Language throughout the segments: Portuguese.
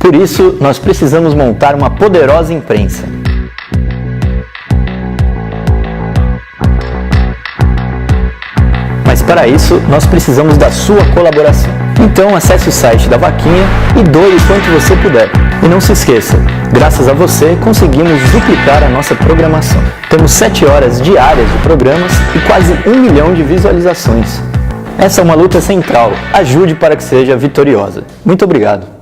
Por isso, nós precisamos montar uma poderosa imprensa. Mas para isso, nós precisamos da sua colaboração. Então acesse o site da Vaquinha e doe o quanto você puder. E não se esqueça, graças a você conseguimos duplicar a nossa programação. Temos 7 horas diárias de programas e quase 1 milhão de visualizações. Essa é uma luta central. Ajude para que seja vitoriosa. Muito obrigado.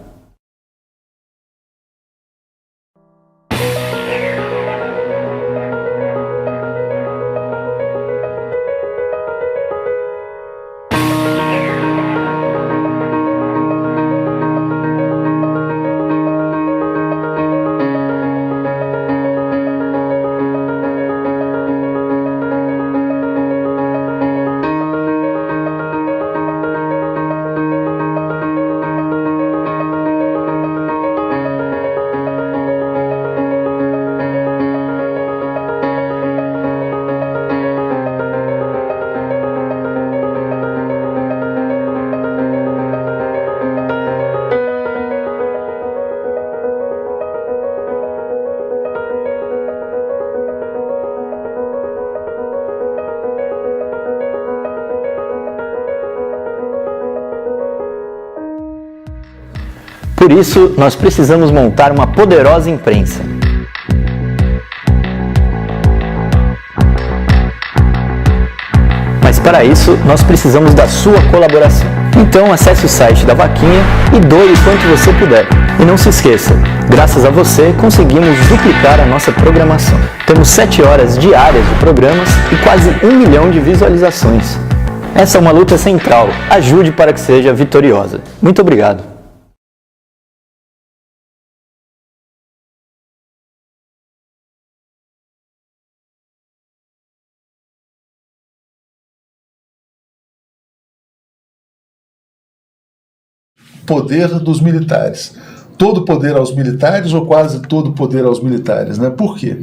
Por isso, nós precisamos montar uma poderosa imprensa. Mas para isso, nós precisamos da sua colaboração. Então acesse o site da Vaquinha e doe o quanto você puder. E não se esqueça, graças a você conseguimos duplicar a nossa programação. Temos 7 horas diárias de programas e quase 1 milhão de visualizações. Essa é uma luta central. Ajude para que seja vitoriosa. Muito obrigado. Poder dos militares. Todo poder aos militares ou quase todo poder aos militares, né? Por quê?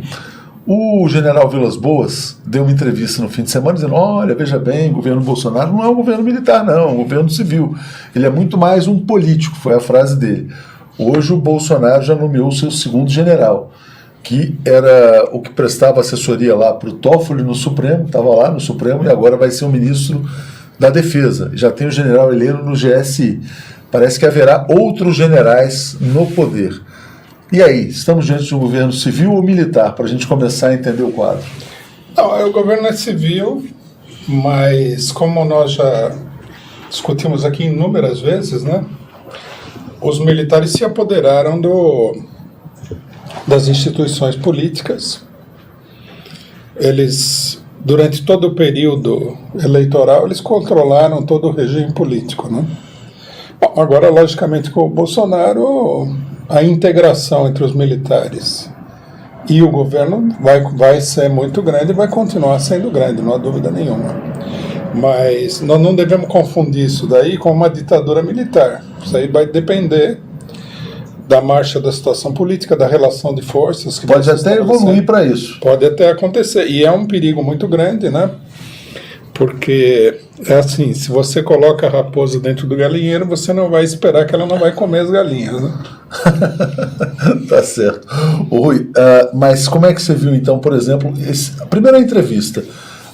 O general Vilas Boas deu uma entrevista no fim de semana dizendo: olha, veja bem, o governo Bolsonaro não é um governo militar, não, é um governo civil. Ele é muito mais um político, foi a frase dele. Hoje o Bolsonaro já nomeou o seu segundo general, que era o que prestava assessoria lá para o Toffoli no Supremo, estava lá no Supremo e agora vai ser o ministro da Defesa. Já tem o general Heleno no GSI. Parece que haverá outros generais no poder. E aí, estamos diante de um governo civil ou militar, para a gente começar a entender o quadro? Não, o governo é civil, mas como nós já discutimos aqui inúmeras vezes, né, os militares se apoderaram das instituições políticas. Eles, durante todo o período eleitoral, eles controlaram todo o regime político, né? Bom, agora, logicamente, com o Bolsonaro, a integração entre os militares e o governo vai ser muito grande e vai continuar sendo grande, não há dúvida nenhuma. Mas nós não devemos confundir isso daí com uma ditadura militar. Isso aí vai depender da marcha da situação política, da relação de forças. Que pode até evoluir para isso. Pode até acontecer. E é um perigo muito grande, né? Porque é assim, se você coloca a raposa dentro do galinheiro, você não vai esperar que ela não vai comer as galinhas, né? Tá certo. Rui, mas como é que você viu, então, por exemplo, a primeira entrevista?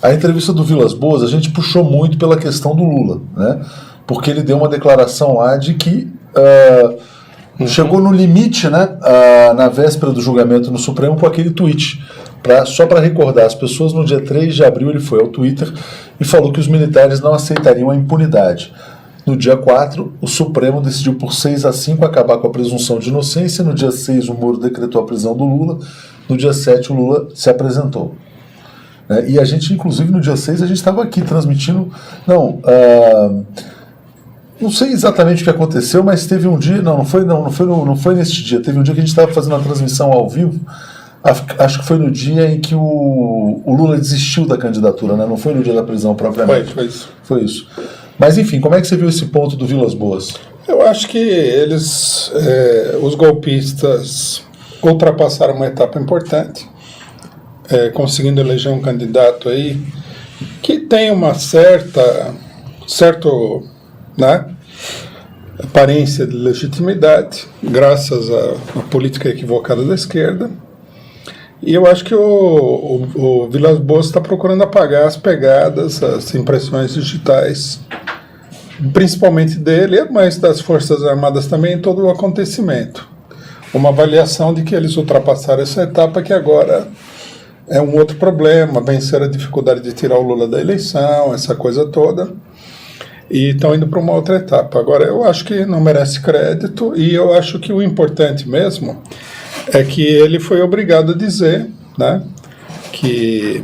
A entrevista do Vilas Boas, a gente puxou muito pela questão do Lula, né? Porque ele deu uma declaração lá de que chegou no limite, né, na véspera do julgamento no Supremo com aquele tweet. Só para recordar as pessoas, no dia 3 de abril ele foi ao Twitter e falou que os militares não aceitariam a impunidade. No dia 4, o Supremo decidiu por 6-5 acabar com a presunção de inocência. No dia 6, o Moro decretou a prisão do Lula. No dia 7, o Lula se apresentou. E a gente, inclusive, no dia 6, a gente estava aqui transmitindo... Não sei exatamente o que aconteceu, mas teve um dia... Não foi neste dia. Teve um dia que a gente estava fazendo a transmissão ao vivo. Acho que foi no dia em que o Lula desistiu da candidatura, né? Não foi no dia da prisão propriamente. Foi isso. Mas, enfim, como é que você viu esse ponto do Vilas Boas? Eu acho que eles, os golpistas, ultrapassaram uma etapa importante, conseguindo eleger um candidato aí que tem uma certo, né, aparência de legitimidade, graças à política equivocada da esquerda. E eu acho que o Vilas Boas está procurando apagar as pegadas, as impressões digitais, principalmente dele, mas das Forças Armadas também, em todo o acontecimento. Uma avaliação de que eles ultrapassaram essa etapa, que agora é um outro problema, vencer a dificuldade de tirar o Lula da eleição, essa coisa toda, e estão indo para uma outra etapa. Agora, eu acho que não merece crédito, e eu acho que o importante mesmo é que ele foi obrigado a dizer, né, que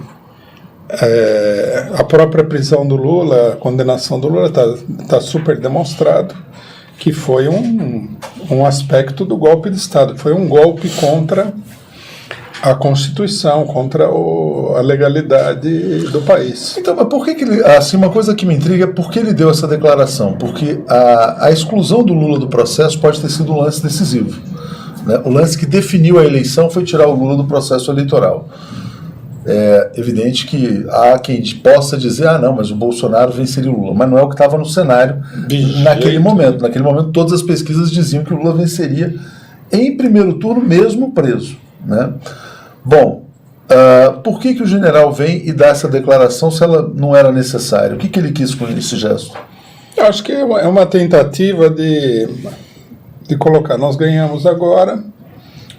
a própria prisão do Lula, a condenação do Lula está super demonstrado que foi um aspecto do golpe de Estado, foi um golpe contra a Constituição, contra a legalidade do país. Então, mas por que ele... Assim, uma coisa que me intriga é por que ele deu essa declaração, porque a exclusão do Lula do processo pode ter sido um lance decisivo. Né? O lance que definiu a eleição foi tirar o Lula do processo eleitoral. É evidente que há quem possa dizer, não, mas o Bolsonaro venceria o Lula, mas não é o que estava no cenário naquele momento. Naquele momento todas as pesquisas diziam que o Lula venceria em primeiro turno, mesmo preso. Né? Bom, por que o general vem e dá essa declaração se ela não era necessária? O que ele quis com esse gesto? Eu acho que é uma tentativa de colocar, nós ganhamos agora,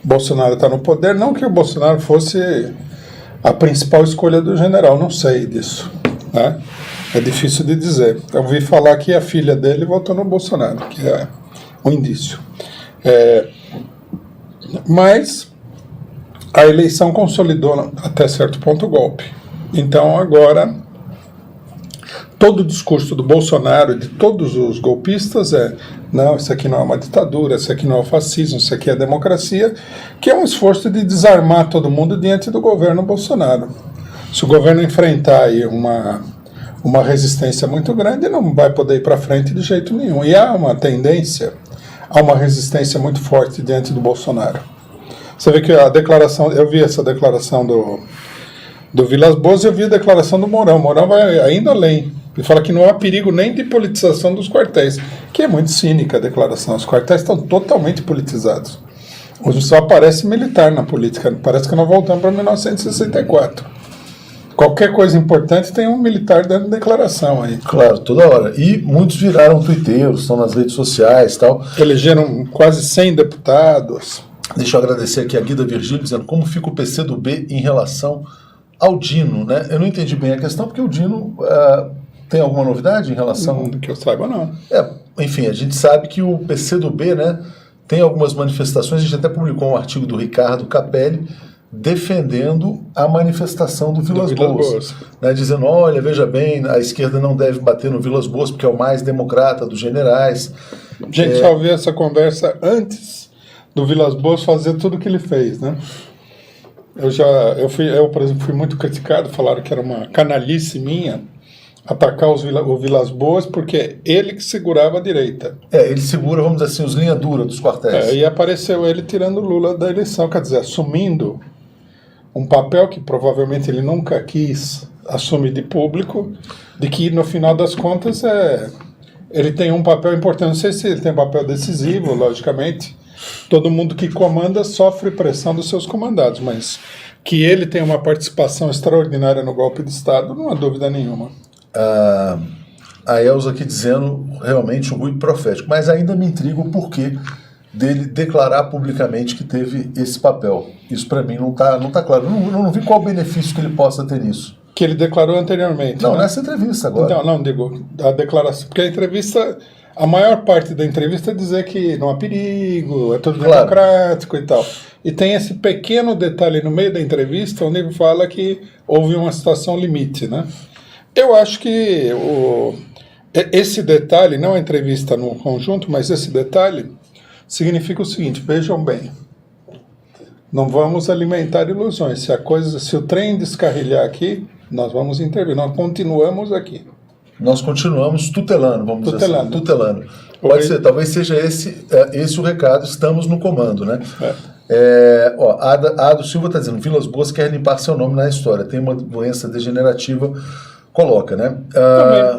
Bolsonaro está no poder, não que o Bolsonaro fosse a principal escolha do general, não sei disso, né? É difícil de dizer. Eu ouvi falar que a filha dele votou no Bolsonaro, que é um indício. Mas a eleição consolidou até certo ponto o golpe. Então agora todo o discurso do Bolsonaro e de todos os golpistas não, isso aqui não é uma ditadura, isso aqui não é fascismo, isso aqui é democracia, que é um esforço de desarmar todo mundo diante do governo Bolsonaro. Se o governo enfrentar aí uma resistência muito grande, não vai poder ir para frente de jeito nenhum. E há uma tendência a uma resistência muito forte diante do Bolsonaro. Você vê que a declaração, eu vi essa declaração do Vilas Boas e eu vi a declaração do Mourão. O Mourão vai ainda além. Ele fala que não há perigo nem de politização dos quartéis, que é muito cínica a declaração. Os quartéis estão totalmente politizados. Hoje só aparece militar na política. Parece que nós voltamos para 1964. Qualquer coisa importante tem um militar dando declaração aí. Claro, toda hora. E muitos viraram tuiteiros, estão nas redes sociais e tal. Elegeram quase 100 deputados. Deixa eu agradecer aqui a Guida Virgílio, dizendo como fica o PCdoB em relação ao Dino, né? Eu não entendi bem a questão, porque o Dino tem alguma novidade em relação... Que eu saiba, não. Enfim, a gente sabe que o PCdoB, né, tem algumas manifestações, a gente até publicou um artigo do Ricardo Capelli defendendo a manifestação do Vilas Boas. Né, dizendo, olha, veja bem, a esquerda não deve bater no Vilas Boas porque é o mais democrata dos generais. Gente, só ouviu essa conversa antes do Vilas Boas fazer tudo o que ele fez, né? Eu, por exemplo, fui muito criticado, falaram que era uma canalice minha atacar o Vilas Boas, porque é ele que segurava a direita. Ele segura, vamos dizer assim, os linha dura dos quartéis. E apareceu ele tirando o Lula da eleição, quer dizer, assumindo um papel que provavelmente ele nunca quis assumir de público, de que no final das contas ele tem um papel importante, não sei se ele tem um papel decisivo, logicamente. Todo mundo que comanda sofre pressão dos seus comandados, mas que ele tem uma participação extraordinária no golpe de Estado, não há dúvida nenhuma. A Elza aqui dizendo realmente um ruído profético, mas ainda me intriga o porquê dele declarar publicamente que teve esse papel. Isso para mim não tá claro. Eu não vi qual benefício que ele possa ter nisso. Que ele declarou anteriormente. Não, né? Nessa entrevista agora. Não, digo, a declaração, porque a entrevista... A maior parte da entrevista é dizer que não há perigo, é tudo democrático e tal. E tem esse pequeno detalhe no meio da entrevista onde ele fala que houve uma situação limite, né? Eu acho que esse detalhe, não a entrevista no conjunto, mas esse detalhe significa o seguinte, vejam bem, não vamos alimentar ilusões. Se o trem descarrilhar aqui, nós vamos intervir, nós continuamos aqui. Nós continuamos tutelando, vamos dizer assim. Tutelando. Pode ser, talvez seja esse o recado, estamos no comando, né? Ado Silva está dizendo, Vilas Boas quer limpar seu nome na história, tem uma doença degenerativa, coloca, né?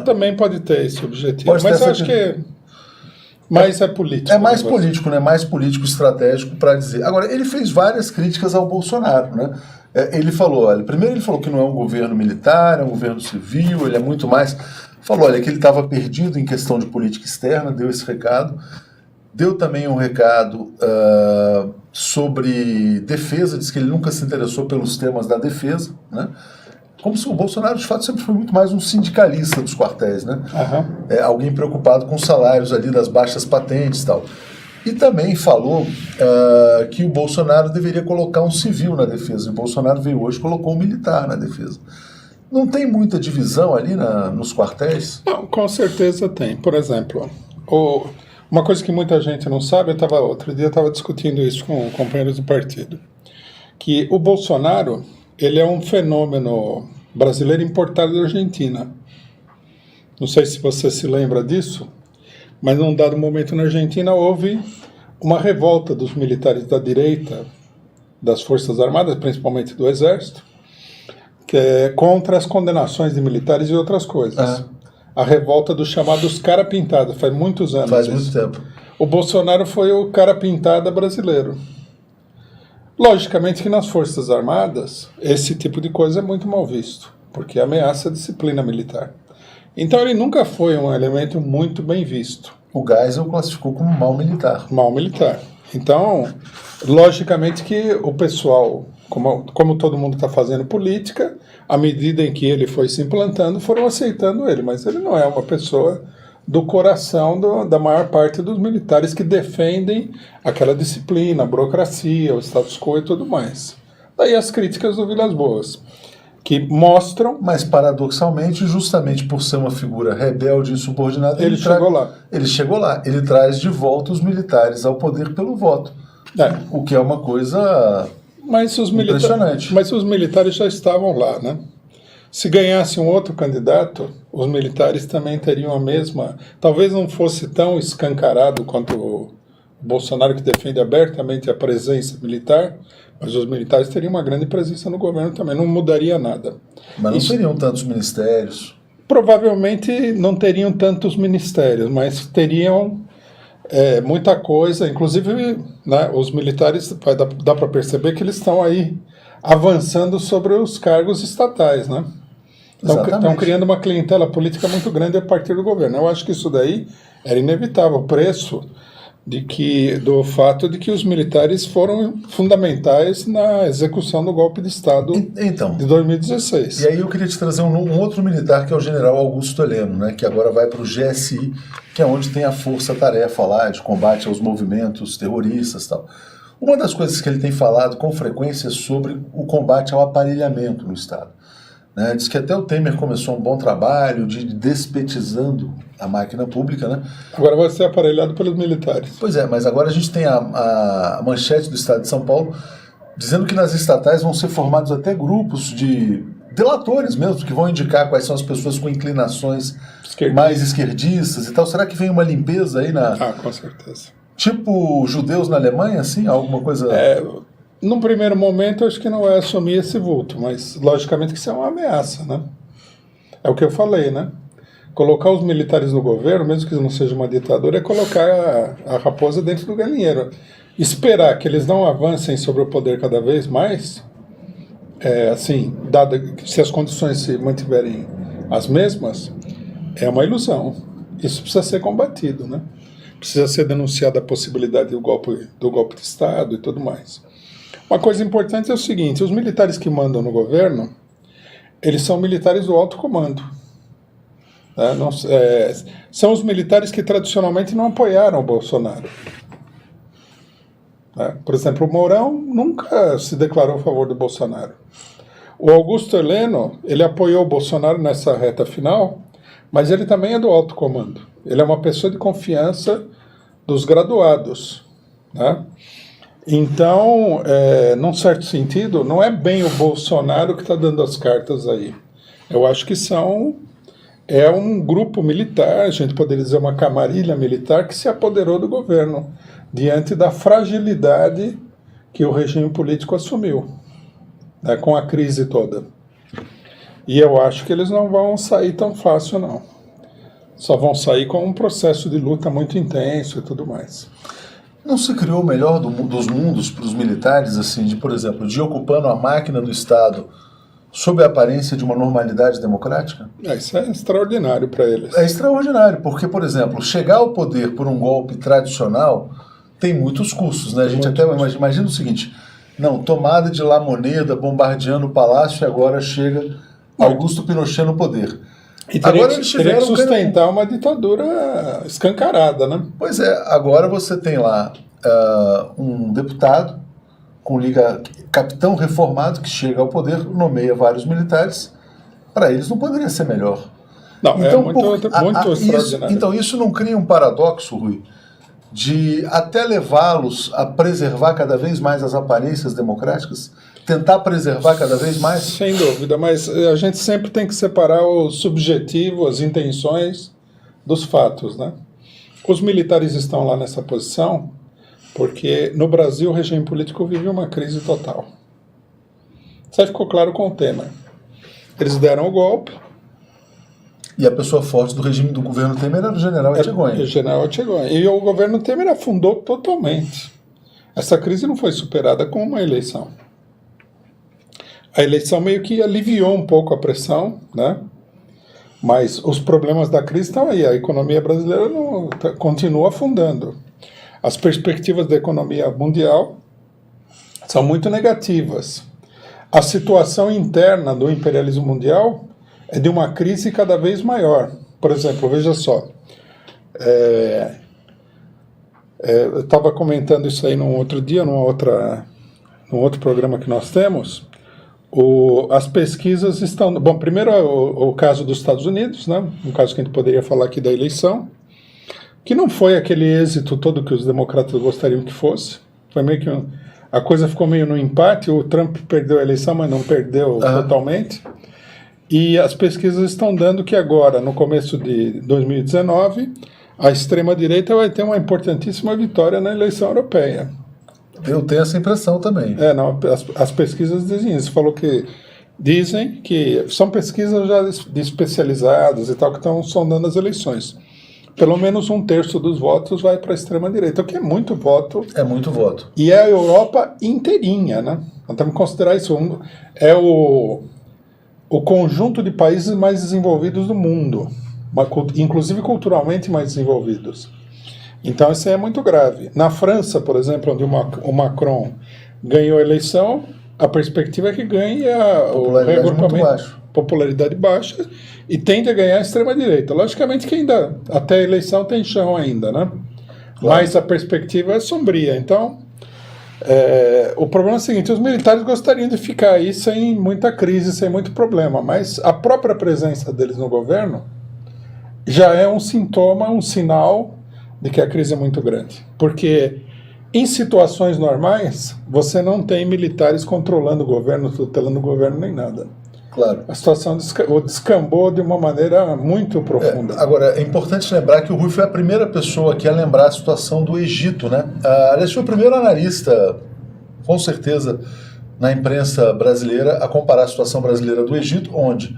Também pode ter esse objetivo, mas eu acho que Mas é político. É mais político, né? Mais político estratégico para dizer. Agora, ele fez várias críticas ao Bolsonaro, né? Ele falou, olha, primeiro ele falou que não é um governo militar, é um governo civil, ele é muito mais. Falou, olha, que ele estava perdido em questão de política externa, deu esse recado. Deu também um recado sobre defesa, diz que ele nunca se interessou pelos temas da defesa, né? Como se o Bolsonaro, de fato, sempre foi muito mais um sindicalista dos quartéis, né? Uhum. Alguém preocupado com os salários ali das baixas patentes e tal. E também falou que o Bolsonaro deveria colocar um civil na defesa. E o Bolsonaro veio hoje e colocou um militar na defesa. Não tem muita divisão ali nos quartéis? Não, com certeza tem. Por exemplo, uma coisa que muita gente não sabe, outro dia eu estava discutindo isso com companheiros do partido, que o Bolsonaro, ele é um fenômeno brasileiro importado da Argentina. Não sei se você se lembra disso, mas num dado momento na Argentina houve uma revolta dos militares da direita, das Forças Armadas, principalmente do Exército, contra as condenações de militares e outras coisas. A revolta dos chamados cara pintada, faz muitos anos. Faz muito tempo. O Bolsonaro foi o cara pintada brasileiro. Logicamente que nas Forças Armadas, esse tipo de coisa é muito mal visto, porque ameaça a disciplina militar. Então ele nunca foi um elemento muito bem visto. O Geisel classificou como mal militar. Mal militar. Então, logicamente que o pessoal, como todo mundo está fazendo política, à medida em que ele foi se implantando, foram aceitando ele. Mas ele não é uma pessoa do coração da maior parte dos militares que defendem aquela disciplina, a burocracia, o status quo e tudo mais. Daí as críticas do Vilas Boas, que mostram... Mas, paradoxalmente, justamente por ser uma figura rebelde e subordinada... Ele chegou lá. Ele chegou lá. Ele traz de volta os militares ao poder pelo voto. O que é uma coisa impressionante. Mas os militares já estavam lá, né? Se ganhasse um outro candidato, os militares também teriam a mesma... Talvez não fosse tão escancarado quanto o Bolsonaro, que defende abertamente a presença militar, mas os militares teriam uma grande presença no governo também, não mudaria nada. Mas não seriam tantos ministérios? Provavelmente não teriam tantos ministérios, mas teriam muita coisa, inclusive, né, os militares, dá para perceber que eles estão aí avançando sobre os cargos estatais, né? Estão criando uma clientela política muito grande a partir do governo. Eu acho que isso daí era inevitável, o preço do fato de que os militares foram fundamentais na execução do golpe de Estado de 2016. E aí eu queria te trazer um outro militar, que é o general Augusto Heleno, né, que agora vai para o GSI, que é onde tem a força-tarefa lá de combate aos movimentos terroristas e tal. Uma das coisas que ele tem falado com frequência é sobre o combate ao aparelhamento no Estado. Diz que até o Temer começou um bom trabalho de despetizando a máquina pública, né? Agora vai ser aparelhado pelos militares. Pois é, mas agora a gente tem a manchete do Estado de São Paulo dizendo que nas estatais vão ser formados até grupos de delatores mesmo, que vão indicar quais são as pessoas com inclinações mais esquerdistas e tal. Será que vem uma limpeza aí com certeza. Tipo judeus na Alemanha, assim? Alguma coisa... Num primeiro momento, eu acho que não vai assumir esse vulto, mas logicamente que isso é uma ameaça, né? É o que eu falei, né? Colocar os militares no governo, mesmo que não seja uma ditadura, é colocar a raposa dentro do galinheiro. Esperar que eles não avancem sobre o poder cada vez mais, se as condições se mantiverem as mesmas, é uma ilusão. Isso precisa ser combatido, né? Precisa ser denunciada a possibilidade do golpe de Estado e tudo mais. Uma coisa importante é o seguinte: os militares que mandam no governo, eles são militares do alto comando. São os militares que tradicionalmente não apoiaram o Bolsonaro. Por exemplo, o Mourão nunca se declarou a favor do Bolsonaro. O Augusto Heleno, ele apoiou o Bolsonaro nessa reta final, mas ele também é do alto comando. Ele é uma pessoa de confiança dos graduados, né? Então, num certo sentido, não é bem o Bolsonaro que está dando as cartas aí. Eu acho que é um grupo militar, a gente poderia dizer uma camarilha militar, que se apoderou do governo diante da fragilidade que o regime político assumiu, né, com a crise toda. E eu acho que eles não vão sair tão fácil, não. só vão sair com um processo de luta muito intenso e tudo mais. Não se criou o melhor dos mundos para os militares, assim, de, por exemplo, de ir ocupando a máquina do Estado sob a aparência de uma normalidade democrática? Isso é extraordinário para eles. É extraordinário, porque, por exemplo, chegar ao poder por um golpe tradicional tem muitos custos, né? A gente até imagina o seguinte, não, tomada de La Moneda, bombardeando o palácio, e agora chega Augusto Pinochet no poder. E teria que sustentar uma ditadura escancarada, né? Pois é, agora você tem lá um deputado com liga capitão reformado que chega ao poder, nomeia vários militares. Para eles não poderia ser melhor. Não, então, muito extraordinário. Então isso não cria um paradoxo, Rui, de até levá-los a preservar cada vez mais as aparências democráticas? Tentar preservar cada vez mais? Sem dúvida, mas a gente sempre tem que separar o subjetivo, as intenções, dos fatos, né? Os militares estão lá nessa posição porque no Brasil o regime político vive uma crise total. Isso aí ficou claro com o Temer. Eles deram o golpe. E a pessoa forte do regime do governo Temer era o general Etchegóin. O general Etchegóin. E o governo Temer afundou totalmente. Essa crise não foi superada com uma eleição. A eleição meio que aliviou um pouco a pressão, né? Mas os problemas da crise estão aí. A economia brasileira continua afundando. As perspectivas da economia mundial são muito negativas. A situação interna do imperialismo mundial é de uma crise cada vez maior. Por exemplo, veja só. Eu estava comentando isso aí num outro dia, num outro programa que nós temos. As pesquisas estão... Bom, primeiro o caso dos Estados Unidos, né? Um caso que a gente poderia falar aqui da eleição, que não foi aquele êxito todo que os democratas gostariam que fosse. Foi meio que a coisa ficou meio no empate. O Trump perdeu a eleição, mas não perdeu totalmente. E as pesquisas estão dando que agora, no começo de 2019, a extrema-direita vai ter uma importantíssima vitória na eleição europeia. Eu tenho essa impressão também. Não, as pesquisas dizem isso. Dizem que são pesquisas já especializadas e tal, que estão sondando as eleições. Pelo menos 1/3 dos votos vai para a extrema-direita, o que é muito voto. É muito voto. E é a Europa inteirinha, né? Nós temos que considerar isso. É o conjunto de países mais desenvolvidos do mundo, inclusive culturalmente mais desenvolvidos. Então isso é muito grave. Na França, por exemplo, onde o Macron ganhou a eleição, a perspectiva é que ganhe o reagrupamento, popularidade baixa, e tende a ganhar a extrema-direita. Logicamente que ainda, até a eleição tem chão ainda, né? Claro. Mas a perspectiva é sombria. Então, o problema é o seguinte, os militares gostariam de ficar aí sem muita crise, sem muito problema, mas a própria presença deles no governo já é um sintoma, um sinal de que a crise é muito grande. Porque em situações normais, você não tem militares controlando o governo, tutelando o governo, nem nada. Claro. A situação descambou de uma maneira muito profunda. Agora, é importante lembrar que o Rui foi a primeira pessoa aqui a lembrar a situação do Egito, né? Aliás, foi o primeiro analista, com certeza, na imprensa brasileira, a comparar a situação brasileira do Egito, onde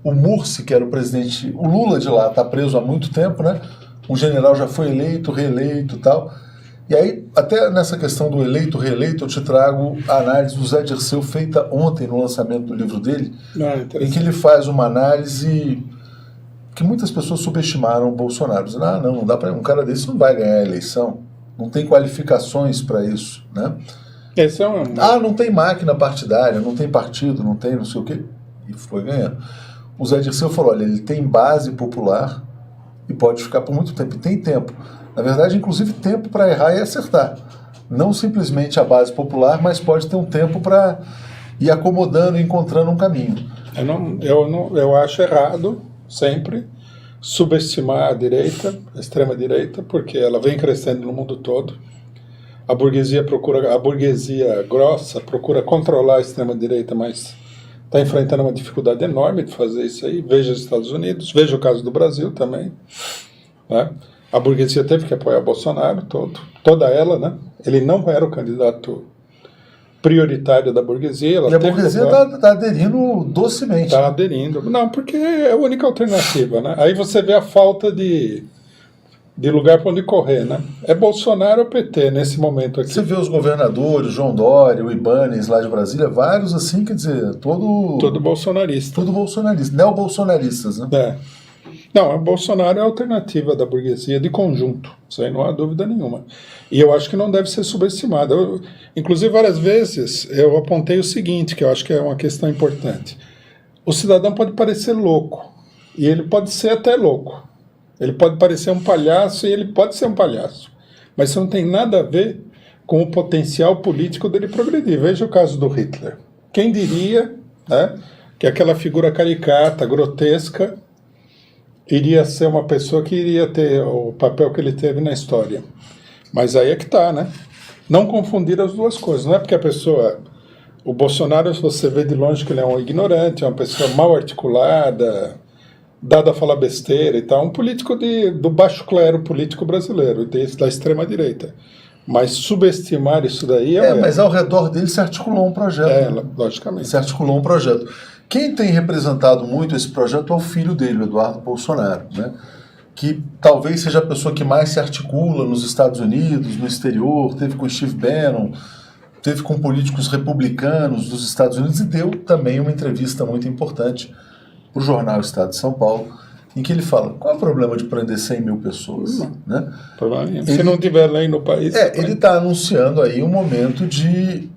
o Mursi, que era o presidente, o Lula de lá, está preso há muito tempo, né? Um general já foi eleito, reeleito e tal. E aí, até nessa questão do eleito, reeleito, eu te trago a análise do Zé Dirceu, feita ontem no lançamento do livro dele, em que ele faz uma análise que muitas pessoas subestimaram o Bolsonaro. Dizendo, não dá para um cara desse não vai ganhar a eleição, não tem qualificações para isso, né? Esse é não tem máquina partidária, não tem partido, não tem não sei o quê, e foi ganhando. O Zé Dirceu falou, olha, ele tem base popular e pode ficar por muito tempo, e tem tempo. Na verdade, inclusive, tempo para errar e acertar. Não simplesmente a base popular, mas pode ter um tempo para ir acomodando e encontrando um caminho. Eu acho errado, sempre, subestimar a direita, a extrema-direita, porque ela vem crescendo no mundo todo. A burguesia grossa procura controlar a extrema-direita, mas está enfrentando uma dificuldade enorme de fazer isso aí. Veja os Estados Unidos, veja o caso do Brasil também, né? A burguesia teve que apoiar Bolsonaro, toda ela, né? Ele não era o candidato prioritária da burguesia. E a burguesia está aderindo docemente. Está aderindo. Não, porque é a única alternativa, né? Aí você vê a falta de lugar para onde correr, né? É Bolsonaro ou PT nesse momento aqui. Você vê os governadores, João Dória, o Ibanez lá de Brasília, vários assim, quer dizer, Tudo bolsonarista. Tudo bolsonarista, neobolsonaristas, né? É. Não, o Bolsonaro é a alternativa da burguesia de conjunto, isso aí não há dúvida nenhuma. E eu acho que não deve ser subestimado. Inclusive, várias vezes eu apontei o seguinte, que eu acho que é uma questão importante. O cidadão pode parecer louco, e ele pode ser até louco. Ele pode parecer um palhaço, e ele pode ser um palhaço. Mas isso não tem nada a ver com o potencial político dele progredir. Veja o caso do Hitler. Quem diria, né, que aquela figura caricata, grotesca, iria ser uma pessoa que iria ter o papel que ele teve na história. Mas aí é que está, né? Não confundir as duas coisas. Não é porque a pessoa... O Bolsonaro, você vê de longe que ele é um ignorante, é uma pessoa mal articulada, dada a falar besteira e tal. Um político do baixo clero político brasileiro, da extrema-direita. Mas subestimar isso daí mas ao redor dele se articulou um projeto. Logicamente. Se articulou um projeto. Quem tem representado muito esse projeto é o filho dele, o Eduardo Bolsonaro, né? Que talvez seja a pessoa que mais se articula nos Estados Unidos, no exterior, teve com Steve Bannon, teve com políticos republicanos dos Estados Unidos e deu também uma entrevista muito importante para o jornal Estado de São Paulo, em que ele fala, qual é o problema de prender 100 mil pessoas? Né? Se não tiver lei no país... Ele está anunciando aí um momento de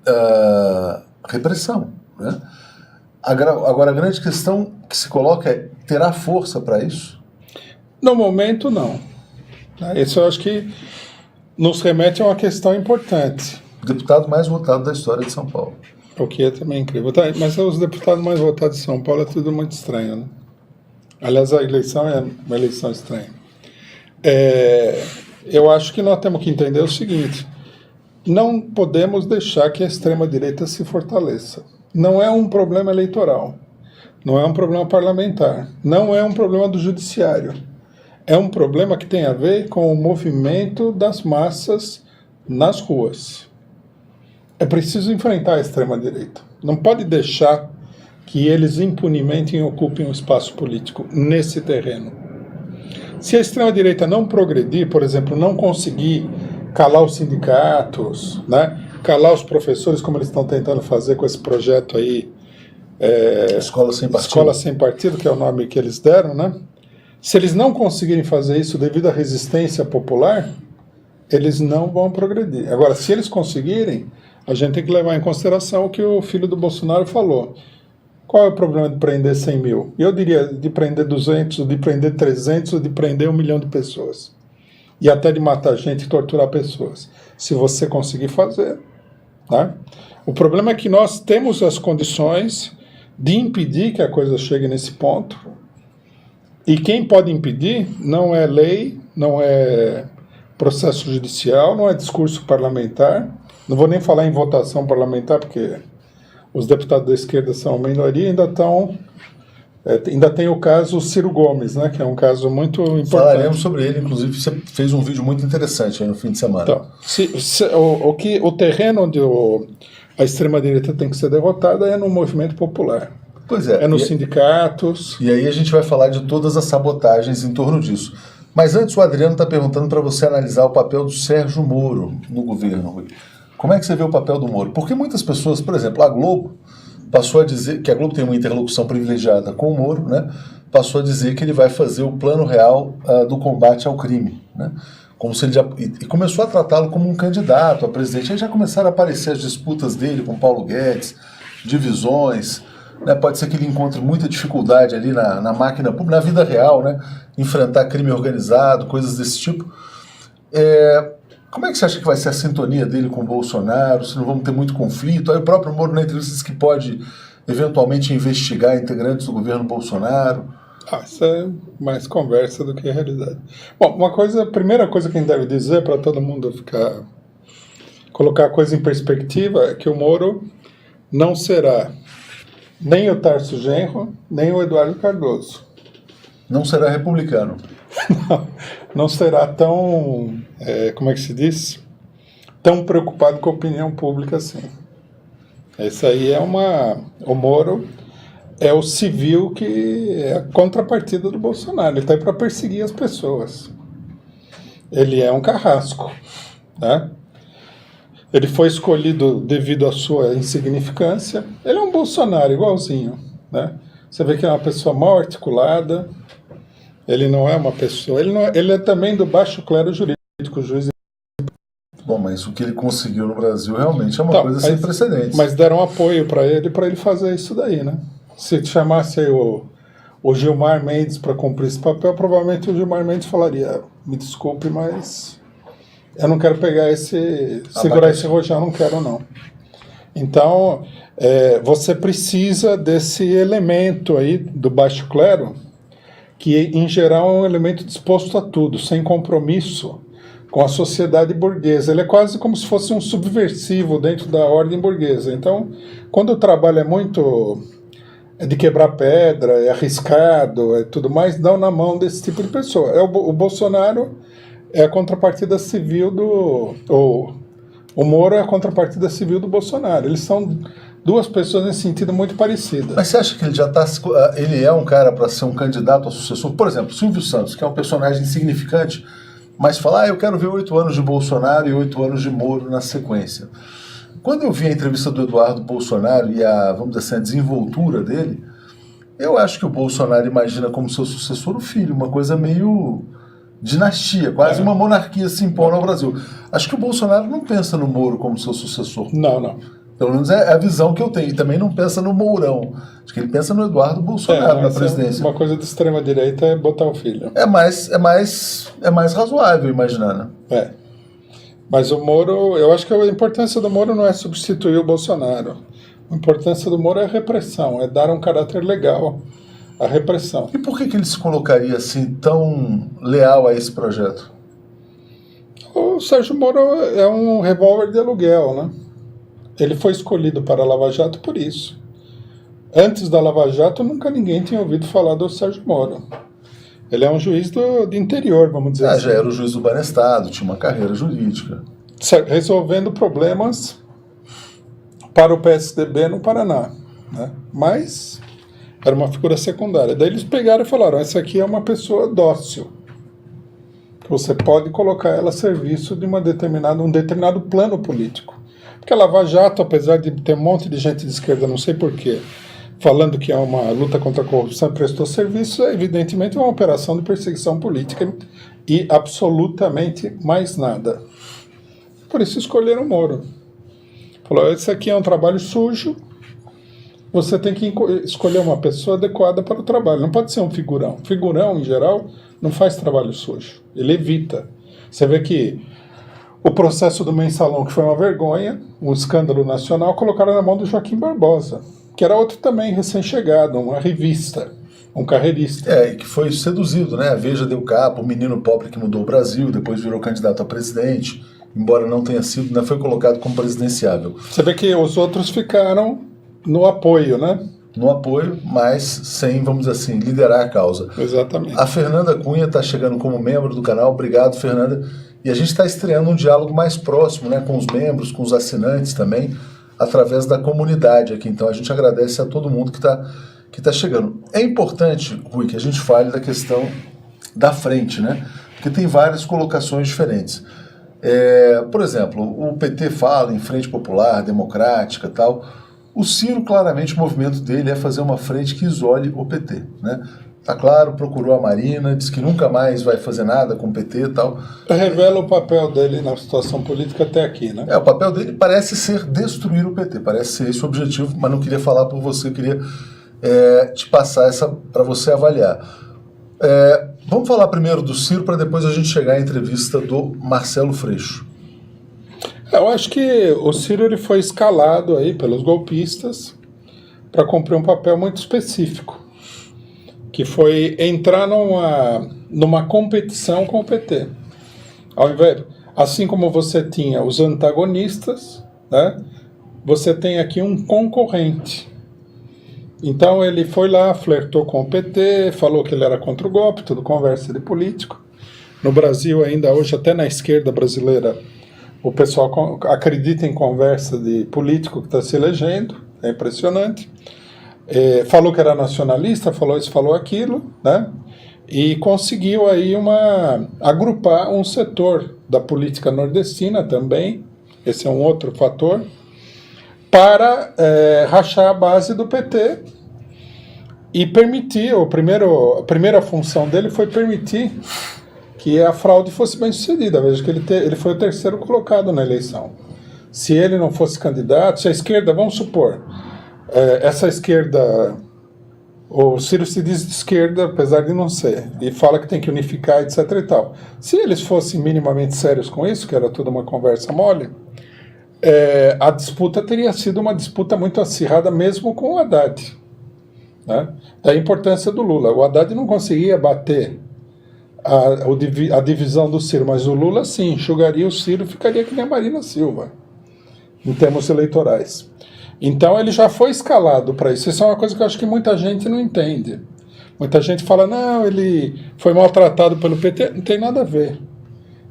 repressão, né? Agora, a grande questão que se coloca é, terá força para isso? No momento, não. Isso eu acho que nos remete a uma questão importante. O deputado mais votado da história de São Paulo. O que é também incrível. Mas os deputados mais votados de São Paulo é tudo muito estranho, né? Aliás, a eleição é uma eleição estranha. Eu acho que nós temos que entender o seguinte: não podemos deixar que a extrema-direita se fortaleça. Não é um problema eleitoral, não é um problema parlamentar, não é um problema do judiciário. É um problema que tem a ver com o movimento das massas nas ruas. É preciso enfrentar a extrema-direita. Não pode deixar que eles impunemente ocupem o espaço político nesse terreno. Se a extrema-direita não progredir, por exemplo, não conseguir calar os sindicatos, né? Calar os professores, como eles estão tentando fazer com esse projeto aí, Escola Sem Partido. Escola Sem Partido, que é o nome que eles deram, né? Se eles não conseguirem fazer isso devido à resistência popular, eles não vão progredir. Agora, se eles conseguirem, a gente tem que levar em consideração o que o filho do Bolsonaro falou. Qual é o problema de prender 100 mil? Eu diria de prender 200, de prender 300, de prender 1 milhão de pessoas. E até de matar gente e torturar pessoas. Se você conseguir fazer, né? O problema é que nós temos as condições de impedir que a coisa chegue nesse ponto. E quem pode impedir não é lei, não é processo judicial, não é discurso parlamentar. Não vou nem falar em votação parlamentar, porque os deputados da esquerda são minoria, ainda tem o caso Ciro Gomes, né, que é um caso muito importante. Falaremos sobre ele, inclusive você fez um vídeo muito interessante aí no fim de semana. Então, o terreno onde a extrema-direita tem que ser derrotada é no movimento popular. Pois é. É nos sindicatos. E aí a gente vai falar de todas as sabotagens em torno disso. Mas antes o Adriano está perguntando para você analisar o papel do Sérgio Moro no governo, Rui. Como é que você vê o papel do Moro? Porque muitas pessoas, por exemplo, a Globo passou a dizer que a Globo tem uma interlocução privilegiada com o Moro, né? Passou a dizer que ele vai fazer o plano real do combate ao crime, né? Como se ele e começou a tratá-lo como um candidato a presidente. Aí já começaram a aparecer as disputas dele com Paulo Guedes, divisões, né? Pode ser que ele encontre muita dificuldade ali na máquina pública, na vida real, né? Enfrentar crime organizado, coisas desse tipo. Como é que você acha que vai ser a sintonia dele com o Bolsonaro? Se não vamos ter muito conflito? Aí o próprio Moro na entrevista disse que pode eventualmente investigar integrantes do governo Bolsonaro. Isso é mais conversa do que realidade. Bom, a primeira coisa que a gente deve dizer para todo mundo colocar a coisa em perspectiva é que o Moro não será nem o Tarso Genro, nem o Eduardo Cardoso. Não será republicano. Não será tão, como é que se diz? Tão preocupado com a opinião pública assim. Esse aí é o Moro é o civil que é a contrapartida do Bolsonaro. Ele está aí para perseguir as pessoas. Ele é um carrasco, né? Ele foi escolhido devido à sua insignificância. Ele é um Bolsonaro igualzinho, né? Você vê que é uma pessoa mal articulada. Ele não é uma pessoa... Ele é também do baixo clero jurídico, juiz. Bom, mas o que ele conseguiu no Brasil realmente é uma coisa sem precedentes. Mas deram apoio para ele fazer isso daí, né? Se chamasse aí o Gilmar Mendes para cumprir esse papel, provavelmente o Gilmar Mendes falaria: me desculpe, mas eu não quero pegar segurar esse rojão, não quero não. Então, você precisa desse elemento aí do baixo clero, que em geral é um elemento disposto a tudo, sem compromisso com a sociedade burguesa. Ele é quase como se fosse um subversivo dentro da ordem burguesa. Então, quando o trabalho é muito... de quebrar pedra, é arriscado, é tudo mais, dão na mão desse tipo de pessoa. O Bolsonaro é a contrapartida civil o Moro é a contrapartida civil do Bolsonaro. Eles são duas pessoas nesse sentido muito parecidas. Mas você acha que ele já está... ele é um cara para ser um candidato a sucessor? Por exemplo, Silvio Santos, que é um personagem insignificante, mas fala, eu quero ver 8 anos de Bolsonaro e 8 anos de Moro na sequência. Quando eu vi a entrevista do Eduardo Bolsonaro e vamos dizer assim, a desenvoltura dele, eu acho que o Bolsonaro imagina como seu sucessor o filho, uma coisa meio dinastia, quase uma monarquia se impondo ao Brasil. Acho que o Bolsonaro não pensa no Moro como seu sucessor. Não. Pelo menos é a visão que eu tenho. E também não pensa no Mourão. Acho que ele pensa no Eduardo Bolsonaro na presidência. Uma coisa de extrema direita é botar o filho. É mais razoável imaginar, né? Mas o Moro, eu acho que a importância do Moro não é substituir o Bolsonaro. A importância do Moro é a repressão, é dar um caráter legal à repressão. E por que ele se colocaria assim tão leal a esse projeto? O Sérgio Moro é um revólver de aluguel, né? Ele foi escolhido para a Lava Jato por isso. Antes da Lava Jato, nunca ninguém tinha ouvido falar do Sérgio Moro. Ele é um juiz do interior, vamos dizer assim. Já era o juiz do Banestado, tinha uma carreira jurídica. Resolvendo problemas para o PSDB no Paraná, né? Mas era uma figura secundária. Daí eles pegaram e falaram, essa aqui é uma pessoa dócil. Você pode colocar ela a serviço de um determinado plano político. Porque a Lava Jato, apesar de ter um monte de gente de esquerda, não sei porquê, falando que é uma luta contra a corrupção e prestou serviço, é evidentemente uma operação de perseguição política e absolutamente mais nada. Por isso escolheram o Moro. Falou, esse aqui é um trabalho sujo, você tem que escolher uma pessoa adequada para o trabalho. Não pode ser um figurão. Figurão, em geral, não faz trabalho sujo. Ele evita. Você vê que o processo do Mensalão, que foi uma vergonha, um escândalo nacional, colocaram na mão do Joaquim Barbosa, que era outro também recém-chegado, uma revista, um carreirista. E que foi seduzido, né? A Veja deu capa, o menino pobre que mudou o Brasil, depois virou candidato a presidente, embora não tenha sido, né, foi colocado como presidenciável. Você vê que os outros ficaram no apoio, né? No apoio, mas sem, vamos dizer assim, liderar a causa. Exatamente. A Fernanda Cunha está chegando como membro do canal, obrigado, Fernanda. E a gente está estreando um diálogo mais próximo, né, com os membros, com os assinantes também, através da comunidade aqui. Então a gente agradece a todo mundo que tá chegando. É importante, Rui, que a gente fale da questão da frente, né? Porque tem várias colocações diferentes. Por exemplo, o PT fala em frente popular, democrática e tal. O Ciro, claramente, o movimento dele é fazer uma frente que isole o PT, né? Tá claro, procurou a Marina, disse que nunca mais vai fazer nada com o PT e tal. Revela o papel dele na situação política até aqui, né? O papel dele parece ser destruir o PT, parece ser esse o objetivo, mas não queria falar por você, queria te passar essa para você avaliar. Vamos falar primeiro do Ciro, para depois a gente chegar à entrevista do Marcelo Freixo. Eu acho que o Ciro ele foi escalado aí pelos golpistas para cumprir um papel muito específico, que foi entrar numa competição com o PT. Ao invés, assim como você tinha os antagonistas, né, você tem aqui um concorrente. Então ele foi lá, flertou com o PT, falou que ele era contra o golpe, tudo conversa de político. No Brasil ainda hoje, até na esquerda brasileira, O pessoal acredita em conversa de político que está se elegendo, é impressionante. Falou que era nacionalista, falou isso, falou aquilo, né? E conseguiu aí agrupar um setor da política nordestina também, esse é um outro fator, para rachar a base do PT e permitir, a primeira função dele foi permitir que a fraude fosse bem sucedida. Veja que ele foi o terceiro colocado na eleição. Se ele não fosse candidato, se a esquerda, vamos supor, essa esquerda, o Ciro se diz de esquerda, apesar de não ser, e fala que tem que unificar, etc. e tal. Se eles fossem minimamente sérios com isso, que era tudo uma conversa mole, a disputa teria sido uma disputa muito acirrada, mesmo com o Haddad. Né? Da importância do Lula. O Haddad não conseguia bater a divisão do Ciro, mas o Lula sim, enxugaria o Ciro, ficaria que nem a Marina Silva, em termos eleitorais. Então ele já foi escalado para isso. Isso é uma coisa que eu acho que muita gente não entende. Muita gente fala, não, ele foi maltratado pelo PT. Não tem nada a ver.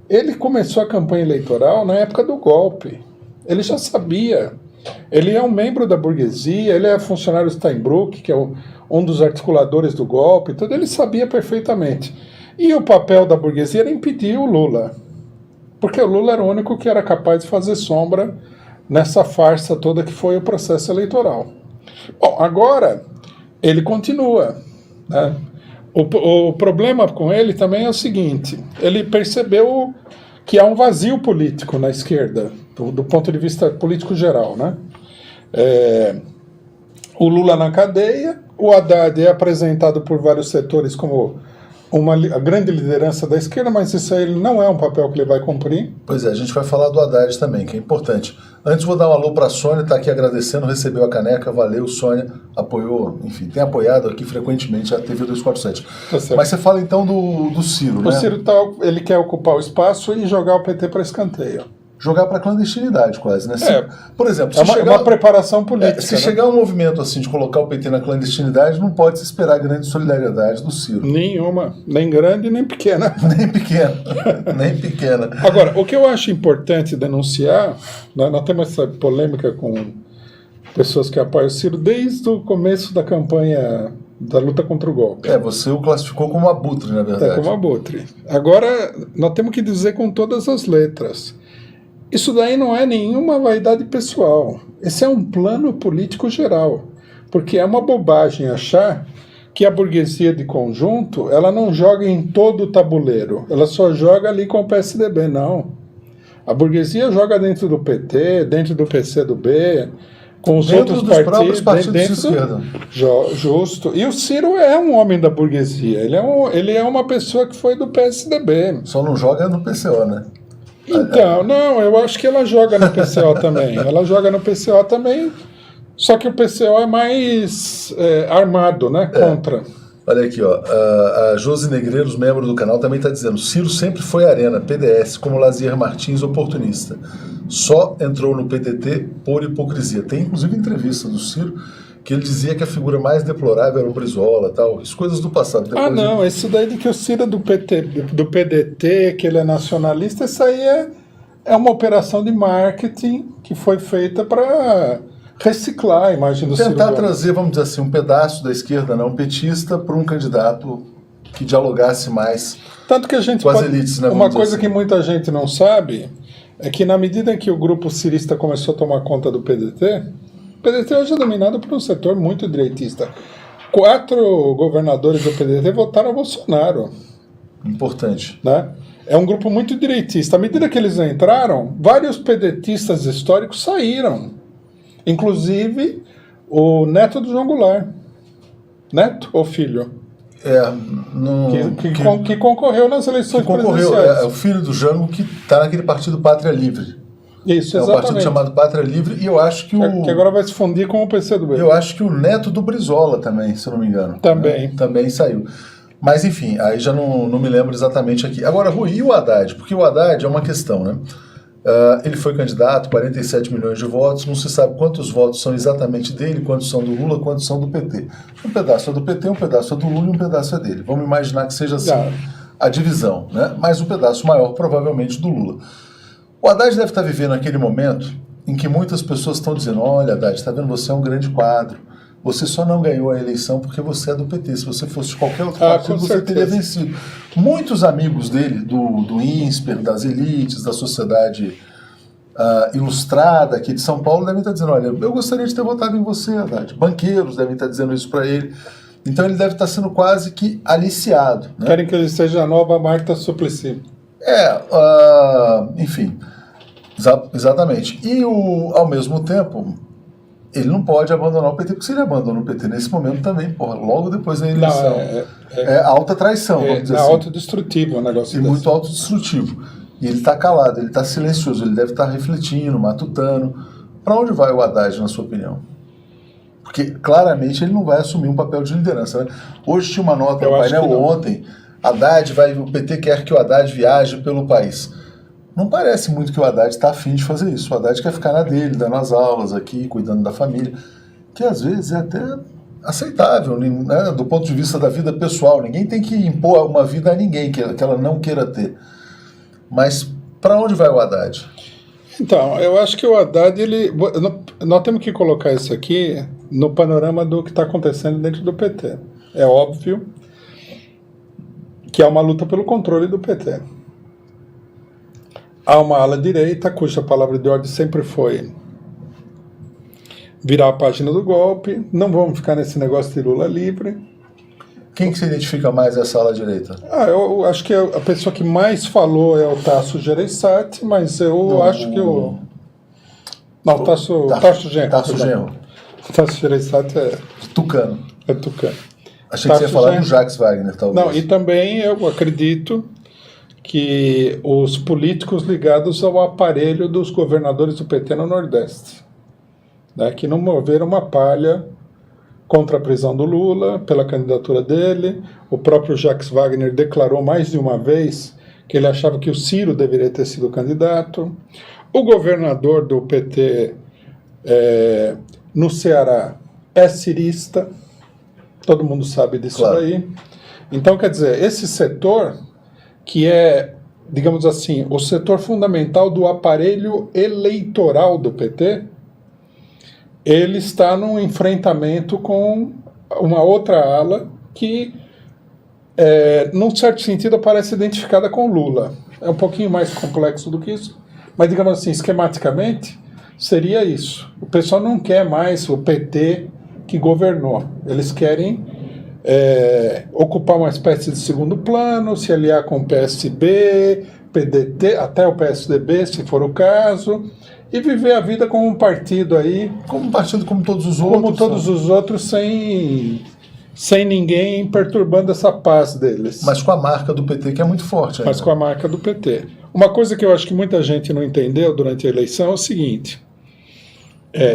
Ele começou a campanha eleitoral na época do golpe. Ele já sabia. Ele é um membro da burguesia, ele é funcionário do Steinbrück, que é um dos articuladores do golpe, tudo. Ele sabia perfeitamente. E o papel da burguesia era impedir o Lula. Porque o Lula era o único que era capaz de fazer sombra nessa farsa toda que foi o processo eleitoral. Bom, agora ele continua. Né? O problema com ele também é o seguinte, ele percebeu que há um vazio político na esquerda, do ponto de vista político geral. Né? O Lula na cadeia, o Haddad é apresentado por vários setores como a grande liderança da esquerda, mas isso aí não é um papel que ele vai cumprir. Pois é, a gente vai falar do Haddad também, que é importante. Antes vou dar um alô para a Sônia, está aqui agradecendo, recebeu a caneca, valeu, Sônia, apoiou, enfim, tem apoiado aqui frequentemente a TV 247. Tá. Mas você fala então do Ciro, né? O Ciro ele quer ocupar o espaço e jogar o PT para escanteio. Jogar para clandestinidade quase, né? Por exemplo, se uma preparação política. Se chegar um movimento assim de colocar o PT na clandestinidade, não pode se esperar grande solidariedade do Ciro. Nenhuma, nem grande nem pequena. Nem pequena, nem pequena. Agora, o que eu acho importante denunciar, nós temos essa polêmica com pessoas que apoiam o Ciro desde o começo da campanha da luta contra o golpe. Você o classificou como abutre, na verdade. Como abutre. Agora, nós temos que dizer com todas as letras, isso daí não é nenhuma vaidade pessoal. Esse é um plano político geral. Porque é uma bobagem achar que a burguesia de conjunto, ela não joga em todo o tabuleiro. Ela só joga ali com o PSDB, não. A burguesia joga dentro do PT, dentro do PCdoB, com os outros partidos. Partidos de esquerda. Justo. E o Ciro é um homem da burguesia. Ele é uma pessoa que foi do PSDB. Só não joga no PCO, né? Então, não, eu acho que ela joga no PCO também. Ela joga no PCO também, só que o PCO é mais armado, né? Contra. Olha aqui, ó. A Josi Negreiros, membro do canal, também está dizendo: Ciro sempre foi arena, PDS, como Lazier Martins, oportunista. Só entrou no PDT por hipocrisia. Tem inclusive entrevista do Ciro que ele dizia que a figura mais deplorável era o Brizola, tal, as coisas do passado. Depois isso daí de que o Ciro é do PDT, que ele é nacionalista, isso aí é uma operação de marketing que foi feita para reciclar a imagem do Ciro. Tentar trazer, vamos dizer assim, um pedaço da esquerda, não petista, para um candidato que dialogasse mais Tanto que a gente com as elites. Né, uma coisa que muita gente não sabe é que na medida em que o grupo cirista começou a tomar conta do PDT, o PDT hoje é dominado por um setor muito direitista. 4 governadores do PDT votaram a Bolsonaro. Importante. Né? É um grupo muito direitista. À medida que eles entraram, vários pedetistas históricos saíram. Inclusive o neto do João Goulart. Neto ou filho? Que concorreu nas eleições presidenciais. É o filho do Jango que está naquele partido Pátria Livre. Isso, exatamente. É um partido chamado Pátria Livre, e eu acho que que agora vai se fundir com o PCdoB. Eu acho que o neto do Brizola também, se eu não me engano. Também. Né? Também saiu. Mas enfim, aí já não me lembro exatamente aqui. Agora, Rui, e o Haddad? Porque o Haddad é uma questão, né? Ele foi candidato, 47 milhões de votos, não se sabe quantos votos são exatamente dele, quantos são do Lula, quantos são do PT. Um pedaço é do PT, um pedaço é do Lula e um pedaço é dele. Vamos imaginar que seja assim a divisão, né? Mas um pedaço maior provavelmente do Lula. O Haddad deve estar vivendo aquele momento em que muitas pessoas estão dizendo, olha, Haddad, está vendo, você é um grande quadro. Você só não ganhou a eleição porque você é do PT. Se você fosse de qualquer outro partido, você teria vencido. Muitos amigos dele, do INSPER, das elites, da sociedade ilustrada aqui de São Paulo, devem estar dizendo, olha, eu gostaria de ter votado em você, Haddad. Banqueiros devem estar dizendo isso para ele. Então ele deve estar sendo quase que aliciado. Né? Querem que ele seja a nova Marta Suplicy. Enfim, exatamente. E ao mesmo tempo, ele não pode abandonar o PT, porque se ele abandona o PT nesse momento também, logo depois da eleição, é alta traição, vamos dizer assim. Autodestrutivo o negócio E desse. muito autodestrutivo. E ele está calado, ele está silencioso, ele deve estar refletindo, matutando. Para onde vai o Haddad, na sua opinião? Porque claramente ele não vai assumir um papel de liderança. Né? Hoje tinha uma nota no painel ontem, o PT quer que o Haddad viaje pelo país. Não parece muito que o Haddad está afim de fazer isso. O Haddad quer ficar na dele, dando as aulas aqui, cuidando da família, que às vezes é até aceitável, né, do ponto de vista da vida pessoal. Ninguém tem que impor uma vida a ninguém que ela não queira ter. Mas para onde vai o Haddad? Então, eu acho que o Haddad, nós temos que colocar isso aqui no panorama do que está acontecendo dentro do PT. É óbvio que há uma luta pelo controle do PT. Há uma ala direita, cuja palavra de ordem sempre foi virar a página do golpe, não vamos ficar nesse negócio de Lula livre. Quem que se identifica mais essa ala direita? Eu acho que a pessoa que mais falou é o Tasso Gereissati, mas eu acho que o... Não, Tasso Genro. Tasso Genro. Tasso Gereissati é... Tucano. É Tucano. Achei que você ia falar do Jacques Wagner, talvez. Não, e também eu acredito que os políticos ligados ao aparelho dos governadores do PT no Nordeste, né, que não moveram uma palha contra a prisão do Lula, pela candidatura dele. O próprio Jacques Wagner declarou mais de uma vez que ele achava que o Ciro deveria ter sido candidato. O governador do PT no Ceará é cirista, todo mundo sabe disso claro. Aí. Então, quer dizer, esse setor, que é, digamos assim, o setor fundamental do aparelho eleitoral do PT, ele está num enfrentamento com uma outra ala que, num certo sentido, parece identificada com Lula. É um pouquinho mais complexo do que isso, mas, digamos assim, esquematicamente, seria isso. O pessoal não quer mais o PT que governou. Eles querem ocupar uma espécie de segundo plano, se aliar com o PSB, PDT, até o PSDB, se for o caso, e viver a vida como um partido aí. Como um partido como todos os outros. Como todos os outros, sem ninguém perturbando essa paz deles. Mas com a marca do PT, que é muito forte ainda. Mas com a marca do PT. Uma coisa que eu acho que muita gente não entendeu durante a eleição é o seguinte: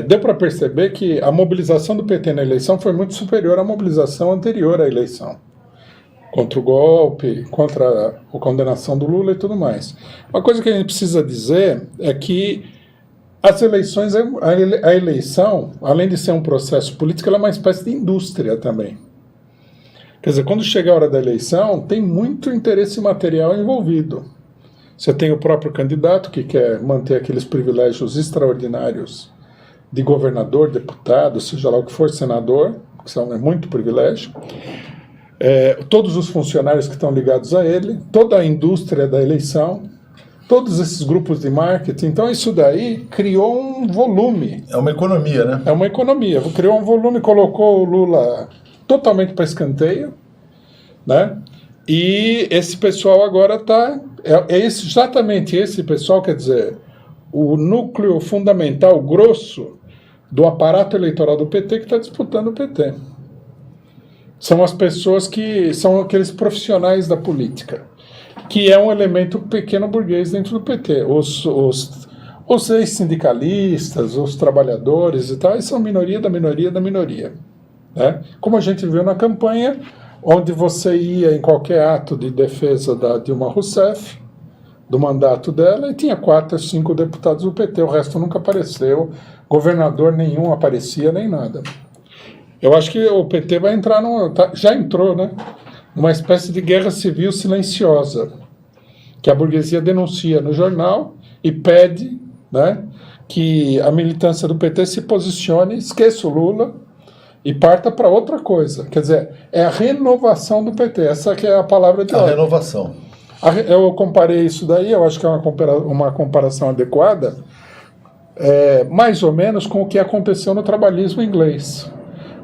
deu para perceber que a mobilização do PT na eleição foi muito superior à mobilização anterior à eleição. Contra o golpe, contra a condenação do Lula e tudo mais. Uma coisa que a gente precisa dizer é que as eleições, a eleição, além de ser um processo político, ela é uma espécie de indústria também. Quer dizer, quando chega a hora da eleição, tem muito interesse material envolvido. Você tem o próprio candidato que quer manter aqueles privilégios extraordinários de governador, deputado, seja lá o que for, senador, que são muito privilégio. Todos os funcionários que estão ligados a ele, toda a indústria da eleição, todos esses grupos de marketing. Então isso daí criou um volume. É uma economia, né? É uma economia. Criou um volume, colocou o Lula totalmente para escanteio, né? E esse pessoal agora está... exatamente esse pessoal, quer dizer, o núcleo fundamental, grosso, do aparato eleitoral do PT que está disputando o PT. São as pessoas que são aqueles profissionais da política, que é um elemento pequeno burguês dentro do PT. Os ex-sindicalistas, os trabalhadores e tal, eles são minoria da minoria da minoria. Né? Como a gente viu na campanha, onde você ia em qualquer ato de defesa da Dilma Rousseff, do mandato dela, e tinha 4 ou 5 deputados do PT, o resto nunca apareceu, governador nenhum aparecia, nem nada. Eu acho que o PT vai entrar, já entrou, né, numa espécie de guerra civil silenciosa, que a burguesia denuncia no jornal e pede, né, que a militância do PT se posicione, esqueça o Lula e parta para outra coisa. Quer dizer, é a renovação do PT, essa que é a palavra de A ordem. renovação. Eu comparei isso daí, eu acho que é uma comparação adequada, mais ou menos com o que aconteceu no trabalhismo inglês,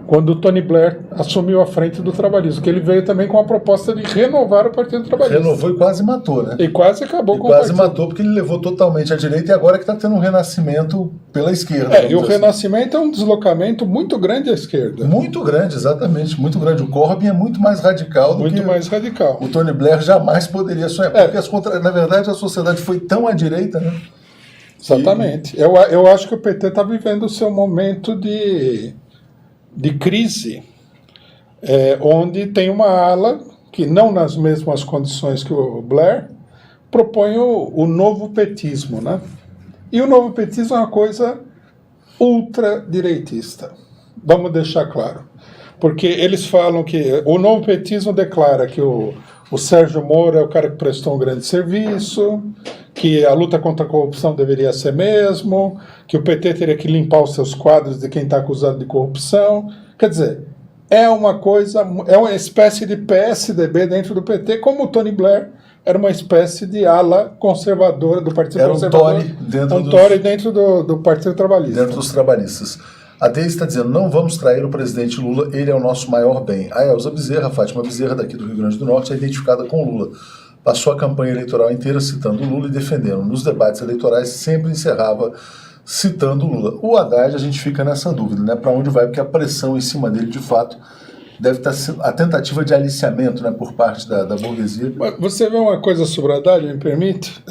quando o Tony Blair assumiu a frente do trabalhismo, que ele veio também com a proposta de renovar o Partido Trabalhista. Renovou e quase matou, né? E quase acabou com quase o partido. matou porque ele levou totalmente à direita e agora que está tendo um renascimento pela esquerda. E o assim. renascimento é um deslocamento muito grande à esquerda. Muito grande, exatamente, muito grande. O Corbyn é muito mais radical do Muito que mais radical. o Tony Blair jamais poderia sonhar. Porque, na verdade, a sociedade foi tão à direita, né? Exatamente. Eu acho que o PT está vivendo o seu momento de crise, onde tem uma ala que, não nas mesmas condições que o Blair, propõe o novo petismo, né? E o novo petismo é uma coisa ultradireitista. Vamos deixar claro. Porque eles falam que o novo petismo declara que o Sérgio Moro é o cara que prestou um grande serviço, que a luta contra a corrupção deveria ser mesmo, que o PT teria que limpar os seus quadros de quem está acusado de corrupção. Quer dizer, é uma espécie de PSDB dentro do PT, como o Tony Blair era uma espécie de ala conservadora do Partido Conservador. Era um Tory dentro do Partido Trabalhista. Dentro dos trabalhistas. A Deise está dizendo, não vamos trair o presidente Lula, ele é o nosso maior bem. A Elza Bezerra, Fátima Bezerra, daqui do Rio Grande do Norte, é identificada com o Lula. Passou a campanha eleitoral inteira citando o Lula e defendendo. Nos debates eleitorais sempre encerrava citando o Lula. O Haddad, a gente fica nessa dúvida, né? Para onde vai? Porque a pressão em cima dele, de fato, deve estar a tentativa de aliciamento, né, por parte da burguesia. Você vê uma coisa sobre o Haddad, me permite?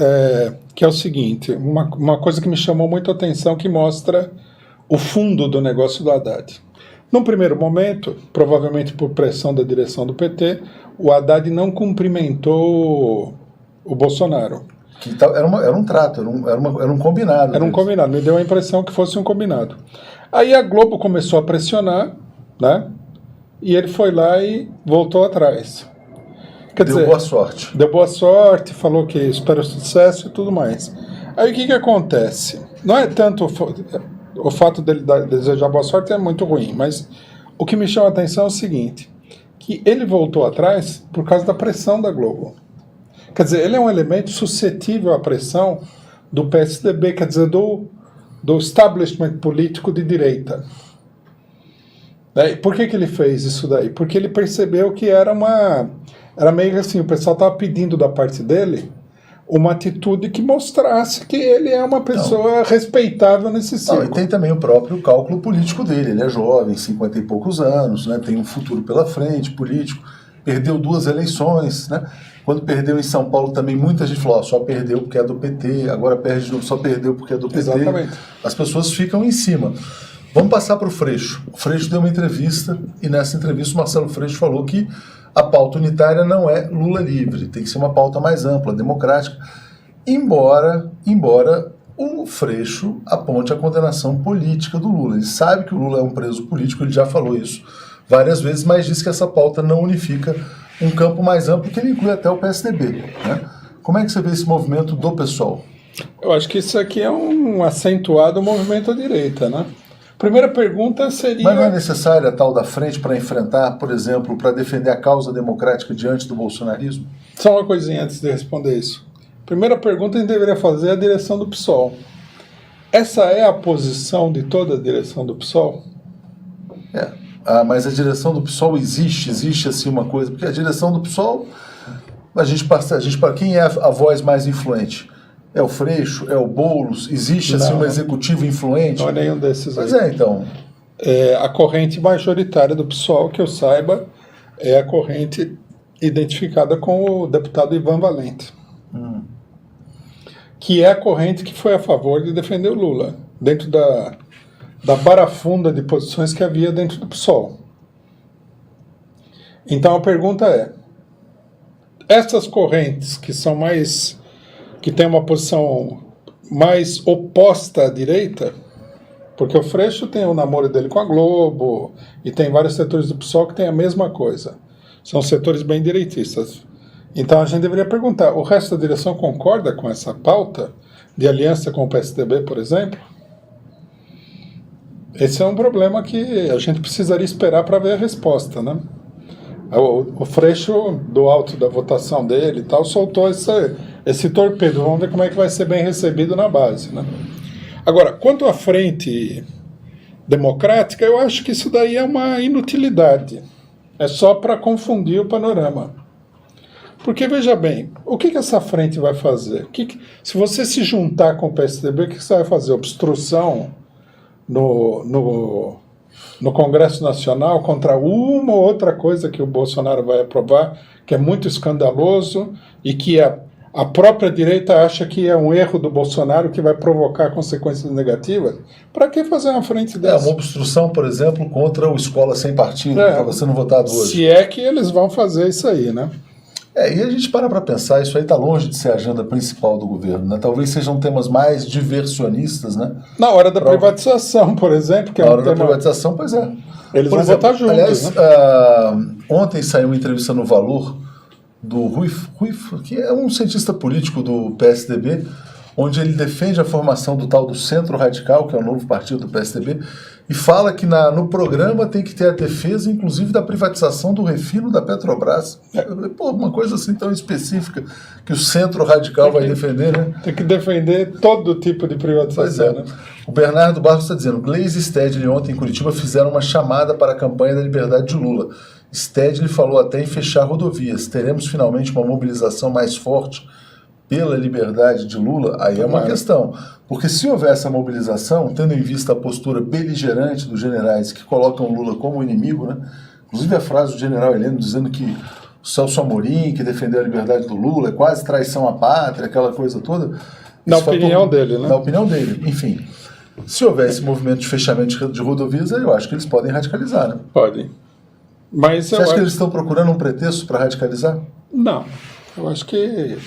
Que é o seguinte, uma coisa que me chamou muito a atenção, que mostra o fundo do negócio do Haddad. Num primeiro momento, provavelmente por pressão da direção do PT, o Haddad não cumprimentou o Bolsonaro. Era um trato, era um combinado. Era um combinado, me deu a impressão que fosse um combinado. Aí a Globo começou a pressionar, né? E ele foi lá e voltou atrás. Deu boa sorte. Deu boa sorte, falou que espera sucesso e tudo mais. Aí o que acontece? Não é tanto o fato dele desejar boa sorte é muito ruim, mas o que me chama a atenção é o seguinte, que ele voltou atrás por causa da pressão da Globo. Quer dizer, ele é um elemento suscetível à pressão do PSDB, quer dizer, do establishment político de direita. Por que ele fez isso daí? Porque ele percebeu que era meio assim, o pessoal estava pedindo da parte dele uma atitude que mostrasse que ele é uma pessoa respeitável nesse círculo. E tem também o próprio cálculo político dele. Ele é jovem, 50 e poucos anos, né? Tem um futuro pela frente, político. Perdeu 2 eleições, né? Quando perdeu em São Paulo também, muita gente falou, só perdeu porque é do PT, agora perde de novo, só perdeu porque é do PT. Exatamente. As pessoas ficam em cima. Vamos passar para o Freixo. O Freixo deu uma entrevista e nessa entrevista o Marcelo Freixo falou que a pauta unitária não é Lula livre, tem que ser uma pauta mais ampla, democrática, embora o Freixo aponte a condenação política do Lula. Ele sabe que o Lula é um preso político, ele já falou isso várias vezes, mas diz que essa pauta não unifica um campo mais amplo, que ele inclui até o PSDB. Né? Como é que você vê esse movimento do PSOL? Eu acho que isso aqui é um acentuado movimento à direita, né? Primeira pergunta seria... Mas não é necessária a tal da frente para enfrentar, por exemplo, para defender a causa democrática diante do bolsonarismo? Só uma coisinha antes de responder isso. Primeira pergunta a gente deveria fazer é a direção do PSOL. Essa é a posição de toda a direção do PSOL? Mas a direção do PSOL existe assim uma coisa, porque a direção do PSOL, quem é a voz mais influente? É o Freixo? É o Boulos? Existe assim um executivo influente? Não é nenhum desses aí. Mas então... A corrente majoritária do PSOL, que eu saiba, é a corrente identificada com o deputado Ivan Valente. Que é a corrente que foi a favor de defender o Lula, dentro da barafunda de posições que havia dentro do PSOL. Então a pergunta é, essas correntes que são que têm uma posição mais oposta à direita, porque o Freixo tem o namoro dele com a Globo, e tem vários setores do PSOL que têm a mesma coisa. São setores bem direitistas. Então a gente deveria perguntar, o resto da direção concorda com essa pauta? de aliança com o PSDB, por exemplo? Esse é um problema que a gente precisaria esperar para ver a resposta, né? O Freixo, do alto da votação dele e tal, soltou esse torpedo. Vamos ver como é que vai ser bem recebido na base, né? Agora, quanto à frente democrática, eu acho que isso daí é uma inutilidade. É só para confundir o panorama. Porque, veja bem, o que essa frente vai fazer? Se você se juntar com o PSDB, o que você vai fazer? Obstrução no Congresso Nacional contra uma ou outra coisa que o Bolsonaro vai aprovar, que é muito escandaloso e que a própria direita acha que é um erro do Bolsonaro que vai provocar consequências negativas. Para que fazer uma frente dessa? Uma obstrução, por exemplo, contra o Escola Sem Partido, que estava sendo votado hoje. Se é que eles vão fazer isso aí, né? E a gente para pensar, isso aí está longe de ser a agenda principal do governo, né? Talvez sejam temas mais diversionistas, né? Na hora da privatização, por exemplo, que é na hora da privatização, pois é. Eles vão votar juntos. Aliás, né? Ontem saiu uma entrevista no Valor do Rui, que é um cientista político do PSDB, onde ele defende a formação do tal do Centro Radical, que é o novo partido do PSDB, e fala que no programa tem que ter a defesa, inclusive, da privatização do refino da Petrobras. Pô, uma coisa assim tão específica que o Centro Radical vai defender, né? Tem que defender todo tipo de privatização. Pois é. Né? O Bernardo Barros está dizendo, Gleisi e Stedley ontem em Curitiba fizeram uma chamada para a campanha da liberdade de Lula. Stedley falou até em fechar rodovias. Teremos finalmente uma mobilização mais forte pela liberdade de Lula? Aí é uma questão. Porque se houver essa mobilização, tendo em vista a postura beligerante dos generais que colocam Lula como inimigo, né? Inclusive a frase do general Heleno dizendo que o Celso Amorim, que defendeu a liberdade do Lula, é quase traição à pátria, aquela coisa toda. Na opinião dele, né? Na opinião dele, enfim. Se houver esse movimento de fechamento de rodovias, eu acho que eles podem radicalizar, né? Podem. Mas você acha que eles estão procurando um pretexto para radicalizar? Não. Eu acho que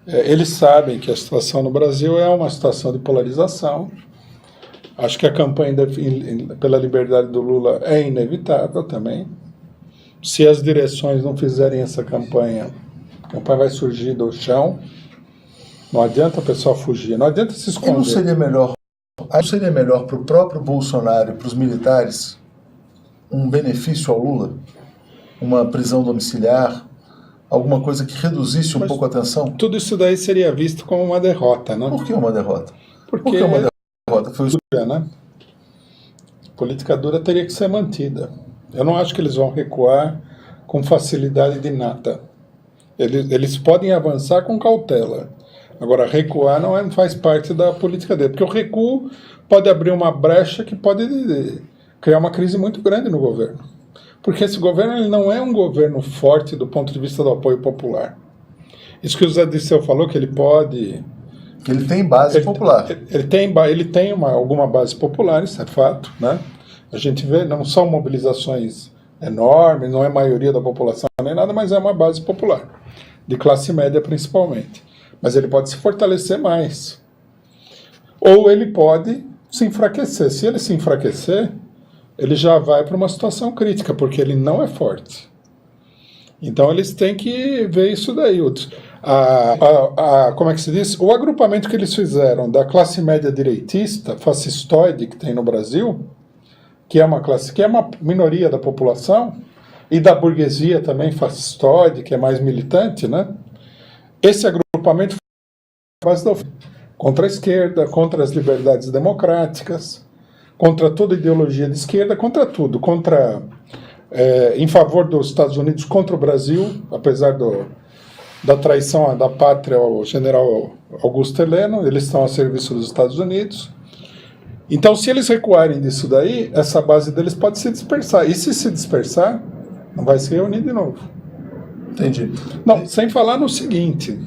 eles sabem que a situação no Brasil é uma situação de polarização. Acho que a campanha pela liberdade do Lula é inevitável também. Se as direções não fizerem essa campanha, a campanha vai surgir do chão. Não adianta o pessoal fugir, não adianta se esconder. E não seria melhor para o próprio Bolsonaro e para os militares um benefício ao Lula? Uma prisão domiciliar? Alguma coisa que reduzisse um pouco a tensão? Tudo isso daí seria visto como uma derrota, né? Por que uma derrota? Porque Por que uma derrota? Foi dura, né? A política dura teria que ser mantida. Eu não acho que eles vão recuar com facilidade de nada. Eles podem avançar com cautela. Agora, recuar não faz parte da política dele, porque o recuo pode abrir uma brecha que pode criar uma crise muito grande no governo. Porque esse governo ele não é um governo forte do ponto de vista do apoio popular. Isso que o Zé Dirceu falou, que ele pode... Que ele tem base popular. Ele tem alguma base popular, isso é fato, né? A gente vê, não são mobilizações enormes, não é a maioria da população nem nada, mas é uma base popular, de classe média principalmente. Mas ele pode se fortalecer mais. Ou ele pode se enfraquecer. Se ele se enfraquecer, ele já vai para uma situação crítica, porque ele não é forte. Então eles têm que ver isso daí. Como é que se diz? O agrupamento que eles fizeram da classe média direitista, fascistoide, que tem no Brasil, que é uma minoria da população, e da burguesia também fascistoide, que é mais militante, né? Esse agrupamento foi a base da contra a esquerda, contra as liberdades democráticas, contra toda ideologia de esquerda, contra tudo, em favor dos Estados Unidos contra o Brasil, apesar da traição da pátria ao general Augusto Heleno, eles estão a serviço dos Estados Unidos. Então, se eles recuarem disso daí, essa base deles pode se dispersar. E se dispersar, não vai se reunir de novo. Entendi. Não, sem falar no seguinte,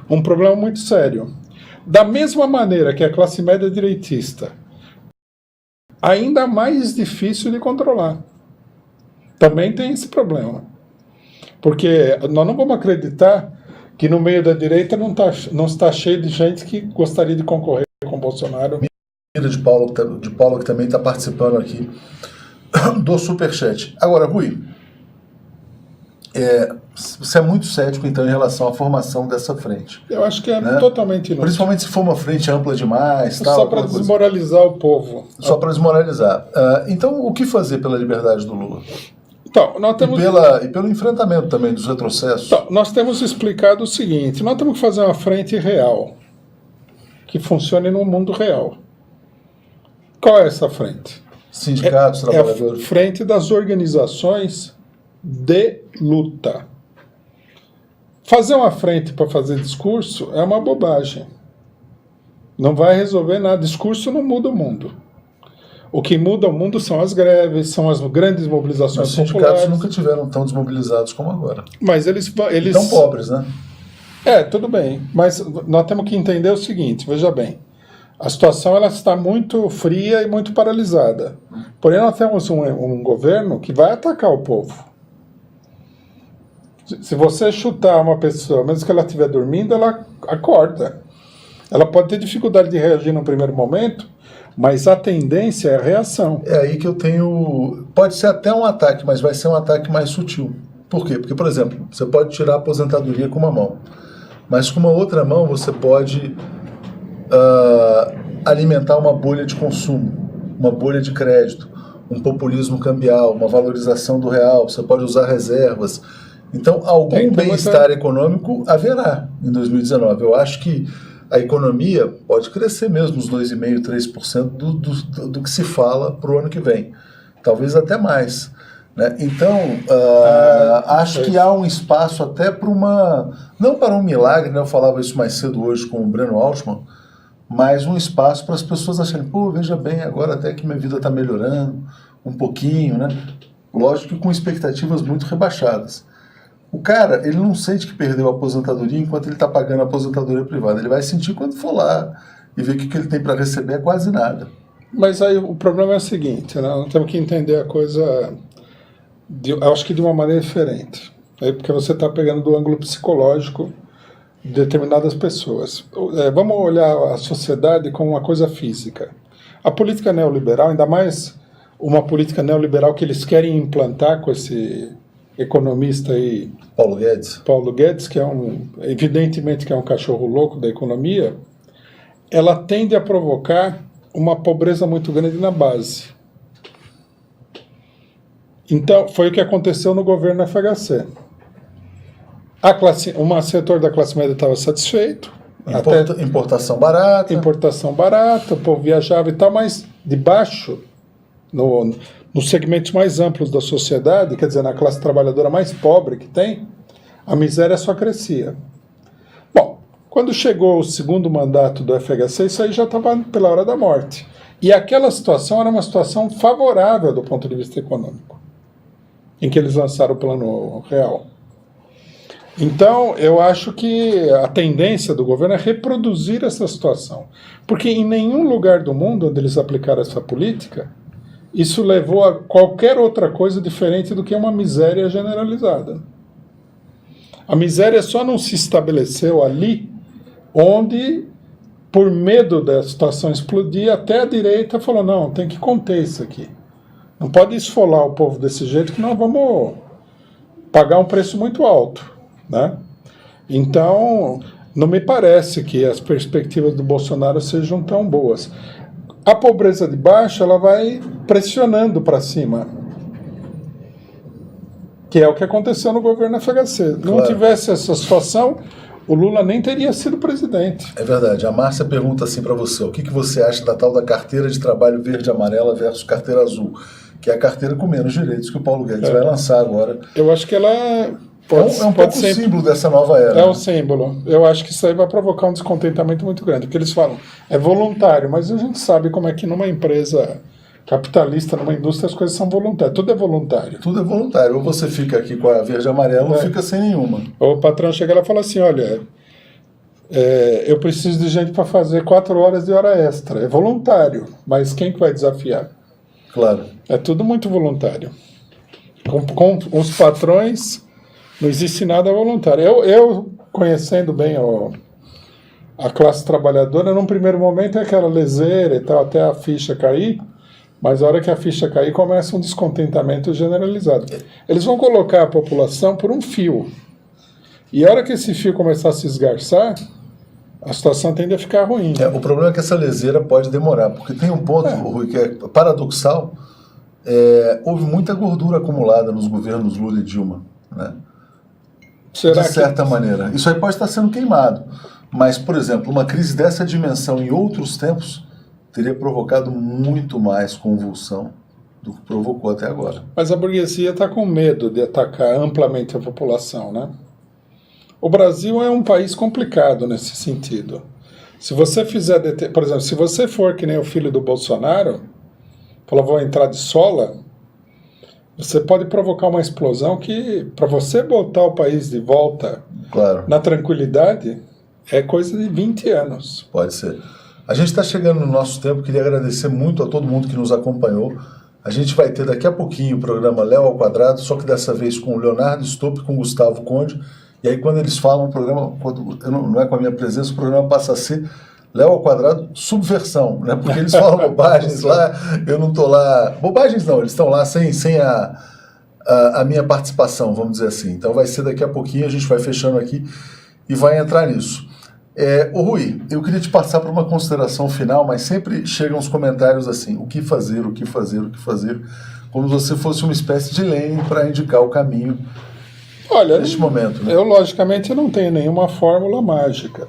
um problema muito sério. Da mesma maneira que a classe média direitista, ainda mais difícil de controlar. Também tem esse problema. Porque nós não vamos acreditar que no meio da direita não está cheio de gente que gostaria de concorrer com o Bolsonaro. De Paulo que também está participando aqui do Superchat. Agora, Rui, Você é muito cético, então, em relação à formação dessa frente. Eu acho que é né? totalmente inútil. Principalmente se for uma frente ampla demais. Só para desmoralizar o povo. Só para desmoralizar. Então, o que fazer pela liberdade do Lula? Então, nós temos... e pelo enfrentamento também dos retrocessos. Então, nós temos explicado o seguinte: nós temos que fazer uma frente real, que funcione no mundo real. Qual é essa frente? Sindicatos, trabalhadores. É a frente das organizações de luta. Fazer uma frente para fazer discurso é uma bobagem. Não vai resolver nada. Discurso não muda o mundo. O que muda o mundo são as greves, são as grandes mobilizações populares. Os sindicatos nunca tiveram tão desmobilizados como agora. Mas eles tão pobres, né? Tudo bem. Mas nós temos que entender o seguinte, veja bem. A situação ela está muito fria e muito paralisada. Porém, nós temos um governo que vai atacar o povo. Se você chutar uma pessoa, mesmo que ela estiver dormindo, ela acorda. Ela pode ter dificuldade de reagir no primeiro momento, mas a tendência é a reação. É aí que eu tenho... Pode ser até um ataque, mas vai ser um ataque mais sutil. Por quê? Porque, por exemplo, você pode tirar a aposentadoria com uma mão, mas com uma outra mão você pode alimentar uma bolha de consumo, uma bolha de crédito, um populismo cambial, uma valorização do real, você pode usar reservas. Então, algum bem-estar econômico haverá em 2019. Eu acho que a economia pode crescer mesmo uns 2,5%, 3% do que se fala para o ano que vem. Talvez até mais. Né? Então, acho que há um espaço até para não para um milagre, né? Eu falava isso mais cedo hoje com o Breno Altman, mas um espaço para as pessoas acharem, veja bem, agora até que minha vida está melhorando um pouquinho, né? Lógico que com expectativas muito rebaixadas. O cara, ele não sente que perdeu a aposentadoria enquanto ele está pagando a aposentadoria privada. Ele vai sentir quando for lá e ver que o que ele tem para receber é quase nada. Mas aí o problema é o seguinte, né? Nós temos que entender a coisa, eu acho que de uma maneira diferente. Porque você está pegando do ângulo psicológico de determinadas pessoas. Vamos olhar a sociedade como uma coisa física. A política neoliberal, ainda mais uma política neoliberal que eles querem implantar com esse economista aí, Paulo Guedes, que evidentemente que é um cachorro louco da economia, ela tende a provocar uma pobreza muito grande na base. Então, foi o que aconteceu no governo FHC. Um setor da classe média estava satisfeito. Importação barata. Importação barata, o povo viajava e tal, mas de baixo, nos segmentos mais amplos da sociedade, quer dizer, na classe trabalhadora mais pobre que tem, a miséria só crescia. Bom, quando chegou o segundo mandato do FHC, isso aí já estava pela hora da morte. E aquela situação era uma situação favorável do ponto de vista econômico, em que eles lançaram o Plano Real. Então, eu acho que a tendência do governo é reproduzir essa situação. Porque em nenhum lugar do mundo onde eles aplicaram essa política, isso levou a qualquer outra coisa diferente do que uma miséria generalizada. A miséria só não se estabeleceu ali onde, por medo da situação explodir, até a direita falou, não, tem que conter isso aqui. Não pode esfolar o povo desse jeito que nós vamos pagar um preço muito alto. Né? Então, não me parece que as perspectivas do Bolsonaro sejam tão boas. A pobreza de baixo, ela vai pressionando para cima, que é o que aconteceu no governo FHC. Claro. Não tivesse essa situação, o Lula nem teria sido presidente. É verdade. A Márcia pergunta assim para você, o que você acha da tal da carteira de trabalho verde e amarela versus carteira azul, que é a carteira com menos direitos que o Paulo Guedes vai lançar agora. Eu acho que ela... É um pouco o símbolo dessa nova era. É um símbolo. Eu acho que isso aí vai provocar um descontentamento muito grande, porque eles falam, é voluntário, mas a gente sabe como é que numa empresa capitalista, numa indústria, as coisas são voluntárias. Tudo é voluntário. Tudo é voluntário. Ou você fica aqui com a verde e amarela ou fica sem nenhuma. O patrão chega lá e fala assim, olha, eu preciso de gente para fazer 4 horas de hora extra. É voluntário, mas quem que vai desafiar? Claro. É tudo muito voluntário. Com os patrões... Não existe nada voluntário. Eu conhecendo bem a classe trabalhadora, num primeiro momento é aquela leseira e tal, até a ficha cair, Mas a hora que a ficha cair, começa um descontentamento generalizado. Eles vão colocar a população por um fio. E a hora que esse fio começar a se esgarçar, a situação tende a ficar ruim. O problema é que essa leseira pode demorar, porque tem um ponto, Rui, que é paradoxal. Houve muita gordura acumulada nos governos Lula e Dilma, né? Será de certa maneira. Isso aí pode estar sendo queimado. Mas, por exemplo, uma crise dessa dimensão em outros tempos teria provocado muito mais convulsão do que provocou até agora. Mas a burguesia está com medo de atacar amplamente a população, né? O Brasil é um país complicado nesse sentido. Se você fizer, por exemplo, se você for que nem o filho do Bolsonaro, falou, vou entrar de sola, você pode provocar uma explosão que, para você botar o país de volta na tranquilidade, é coisa de 20 anos. Pode ser. A gente está chegando no nosso tempo, queria agradecer muito a todo mundo que nos acompanhou. A gente vai ter daqui a pouquinho o programa Léo ao Quadrado, só que dessa vez com o Leonardo Stopp e com o Gustavo Conde. E aí quando eles falam, o programa, não é com a minha presença, o programa passa a ser Léo ao Quadrado subversão, né? Porque eles falam bobagens lá, eu não estou lá... Bobagens não, eles estão lá sem a minha participação, vamos dizer assim. Então vai ser daqui a pouquinho, a gente vai fechando aqui e vai entrar nisso. Rui, eu queria te passar para uma consideração final, mas sempre chegam os comentários assim, o que fazer, como se você fosse uma espécie de Lenin para indicar o caminho. Olha, neste momento, né? Eu logicamente não tenho nenhuma fórmula mágica.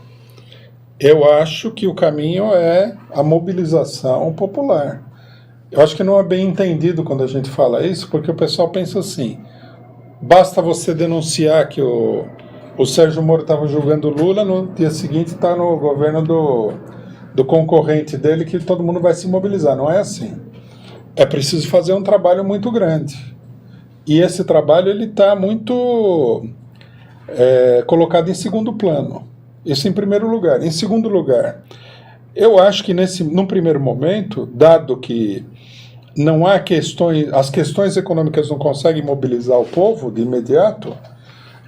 Eu acho que o caminho é a mobilização popular. Eu acho que não é bem entendido quando a gente fala isso, porque o pessoal pensa assim, basta você denunciar que o Sérgio Moro estava julgando o Lula, no dia seguinte está no governo do concorrente dele que todo mundo vai se mobilizar. Não é assim. É preciso fazer um trabalho muito grande. E esse trabalho ele está muito colocado em segundo plano. Isso em primeiro lugar. Em segundo lugar, eu acho que num primeiro momento, dado que não há as questões econômicas não conseguem mobilizar o povo de imediato,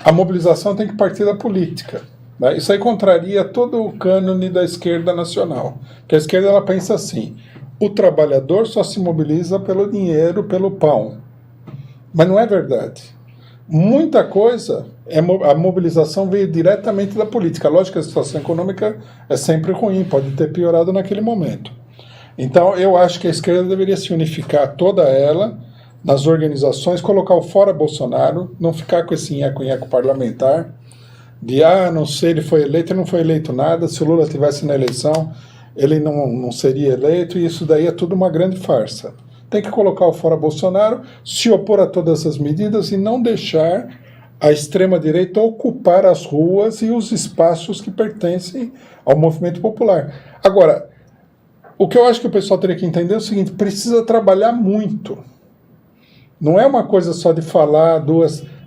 a mobilização tem que partir da política. Né? Isso aí contraria todo o cânone da esquerda nacional. Porque a esquerda ela pensa assim, o trabalhador só se mobiliza pelo dinheiro, pelo pão. Mas não é verdade. Muita coisa, a mobilização veio diretamente da política. Lógico que a situação econômica é sempre ruim, pode ter piorado naquele momento. Então, eu acho que a esquerda deveria se unificar toda ela nas organizações, colocar o fora Bolsonaro, não ficar com esse nheco-nheco parlamentar, de, não sei, ele foi eleito, ele não foi eleito nada, se o Lula estivesse na eleição, ele não seria eleito, e isso daí é tudo uma grande farsa. Tem que colocar o fora Bolsonaro, se opor a todas essas medidas e não deixar a extrema-direita ocupar as ruas e os espaços que pertencem ao movimento popular. Agora, o que eu acho que o pessoal teria que entender é o seguinte, precisa trabalhar muito. Não é uma coisa só de falar,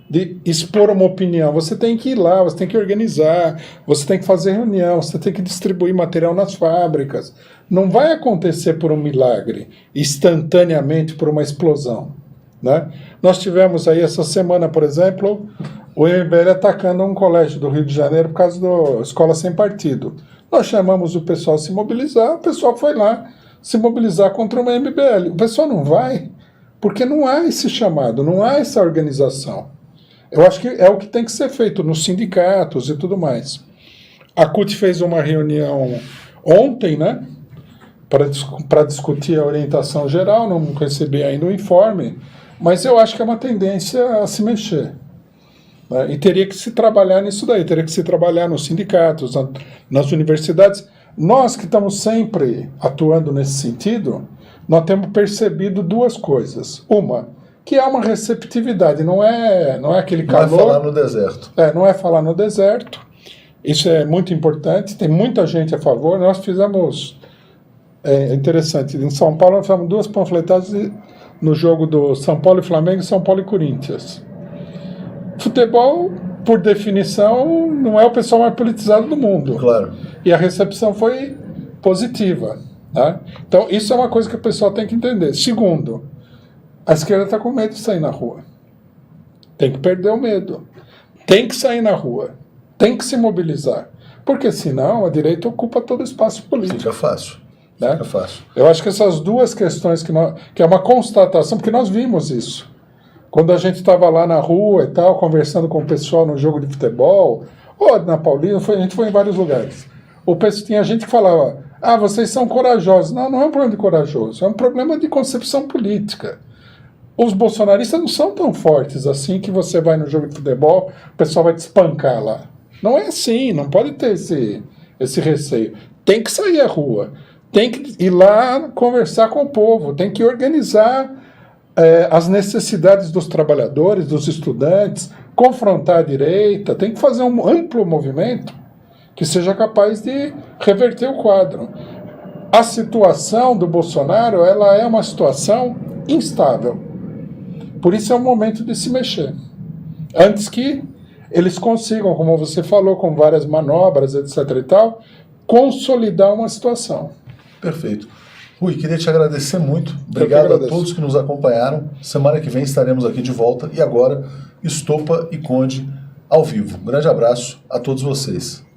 de expor uma opinião. Você tem que ir lá, você tem que organizar, você tem que fazer reunião, você tem que distribuir material nas fábricas. Não vai acontecer por um milagre, instantaneamente por uma explosão. Né? Nós tivemos aí essa semana, por exemplo, o MBL atacando um colégio do Rio de Janeiro por causa da escola sem partido. Nós chamamos o pessoal a se mobilizar, o pessoal foi lá se mobilizar contra o MBL. O pessoal não vai, porque não há esse chamado, não há essa organização. Eu acho que é o que tem que ser feito nos sindicatos e tudo mais. A CUT fez uma reunião ontem, né, para discutir a orientação geral, não recebi ainda o informe, mas eu acho que é uma tendência a se mexer. Né, e teria que se trabalhar nisso daí, teria que se trabalhar nos sindicatos, nas universidades. Nós que estamos sempre atuando nesse sentido, nós temos percebido duas coisas. Uma, que há uma receptividade, não é aquele calor... Não é falar no deserto. Não é falar no deserto. Isso é muito importante, tem muita gente a favor. Nós fizemos... É interessante, em São Paulo nós fizemos 2 panfletadas no jogo do São Paulo e Flamengo e São Paulo e Corinthians. Futebol, por definição, não é o pessoal mais politizado do mundo. Claro. E a recepção foi positiva. Tá? Então, isso é uma coisa que o pessoal tem que entender. Segundo, a esquerda está com medo de sair na rua. Tem que perder o medo. Tem que sair na rua. Tem que se mobilizar. Porque senão a direita ocupa todo o espaço político. Fica fácil. Né? Fica fácil. Eu acho que essas duas questões, que é uma constatação, porque nós vimos isso. Quando a gente estava lá na rua e tal, conversando com o pessoal no jogo de futebol, ou na Paulina, a gente foi em vários lugares. Tinha gente que falava, vocês são corajosos. Não, não é um problema de corajoso, é um problema de concepção política. Os bolsonaristas não são tão fortes assim que você vai no jogo de futebol, o pessoal vai te espancar lá. Não é assim, não pode ter esse receio. Tem que sair à rua, tem que ir lá conversar com o povo, tem que organizar as necessidades dos trabalhadores, dos estudantes, confrontar a direita, tem que fazer um amplo movimento que seja capaz de reverter o quadro. A situação do Bolsonaro, ela é uma situação instável. Por isso é o momento de se mexer. Antes que eles consigam, como você falou, com várias manobras, etc. e tal, consolidar uma situação. Perfeito. Rui, queria te agradecer muito. Obrigado a todos que nos acompanharam. Semana que vem estaremos aqui de volta. E agora, Estopa e Conde ao vivo. Um grande abraço a todos vocês.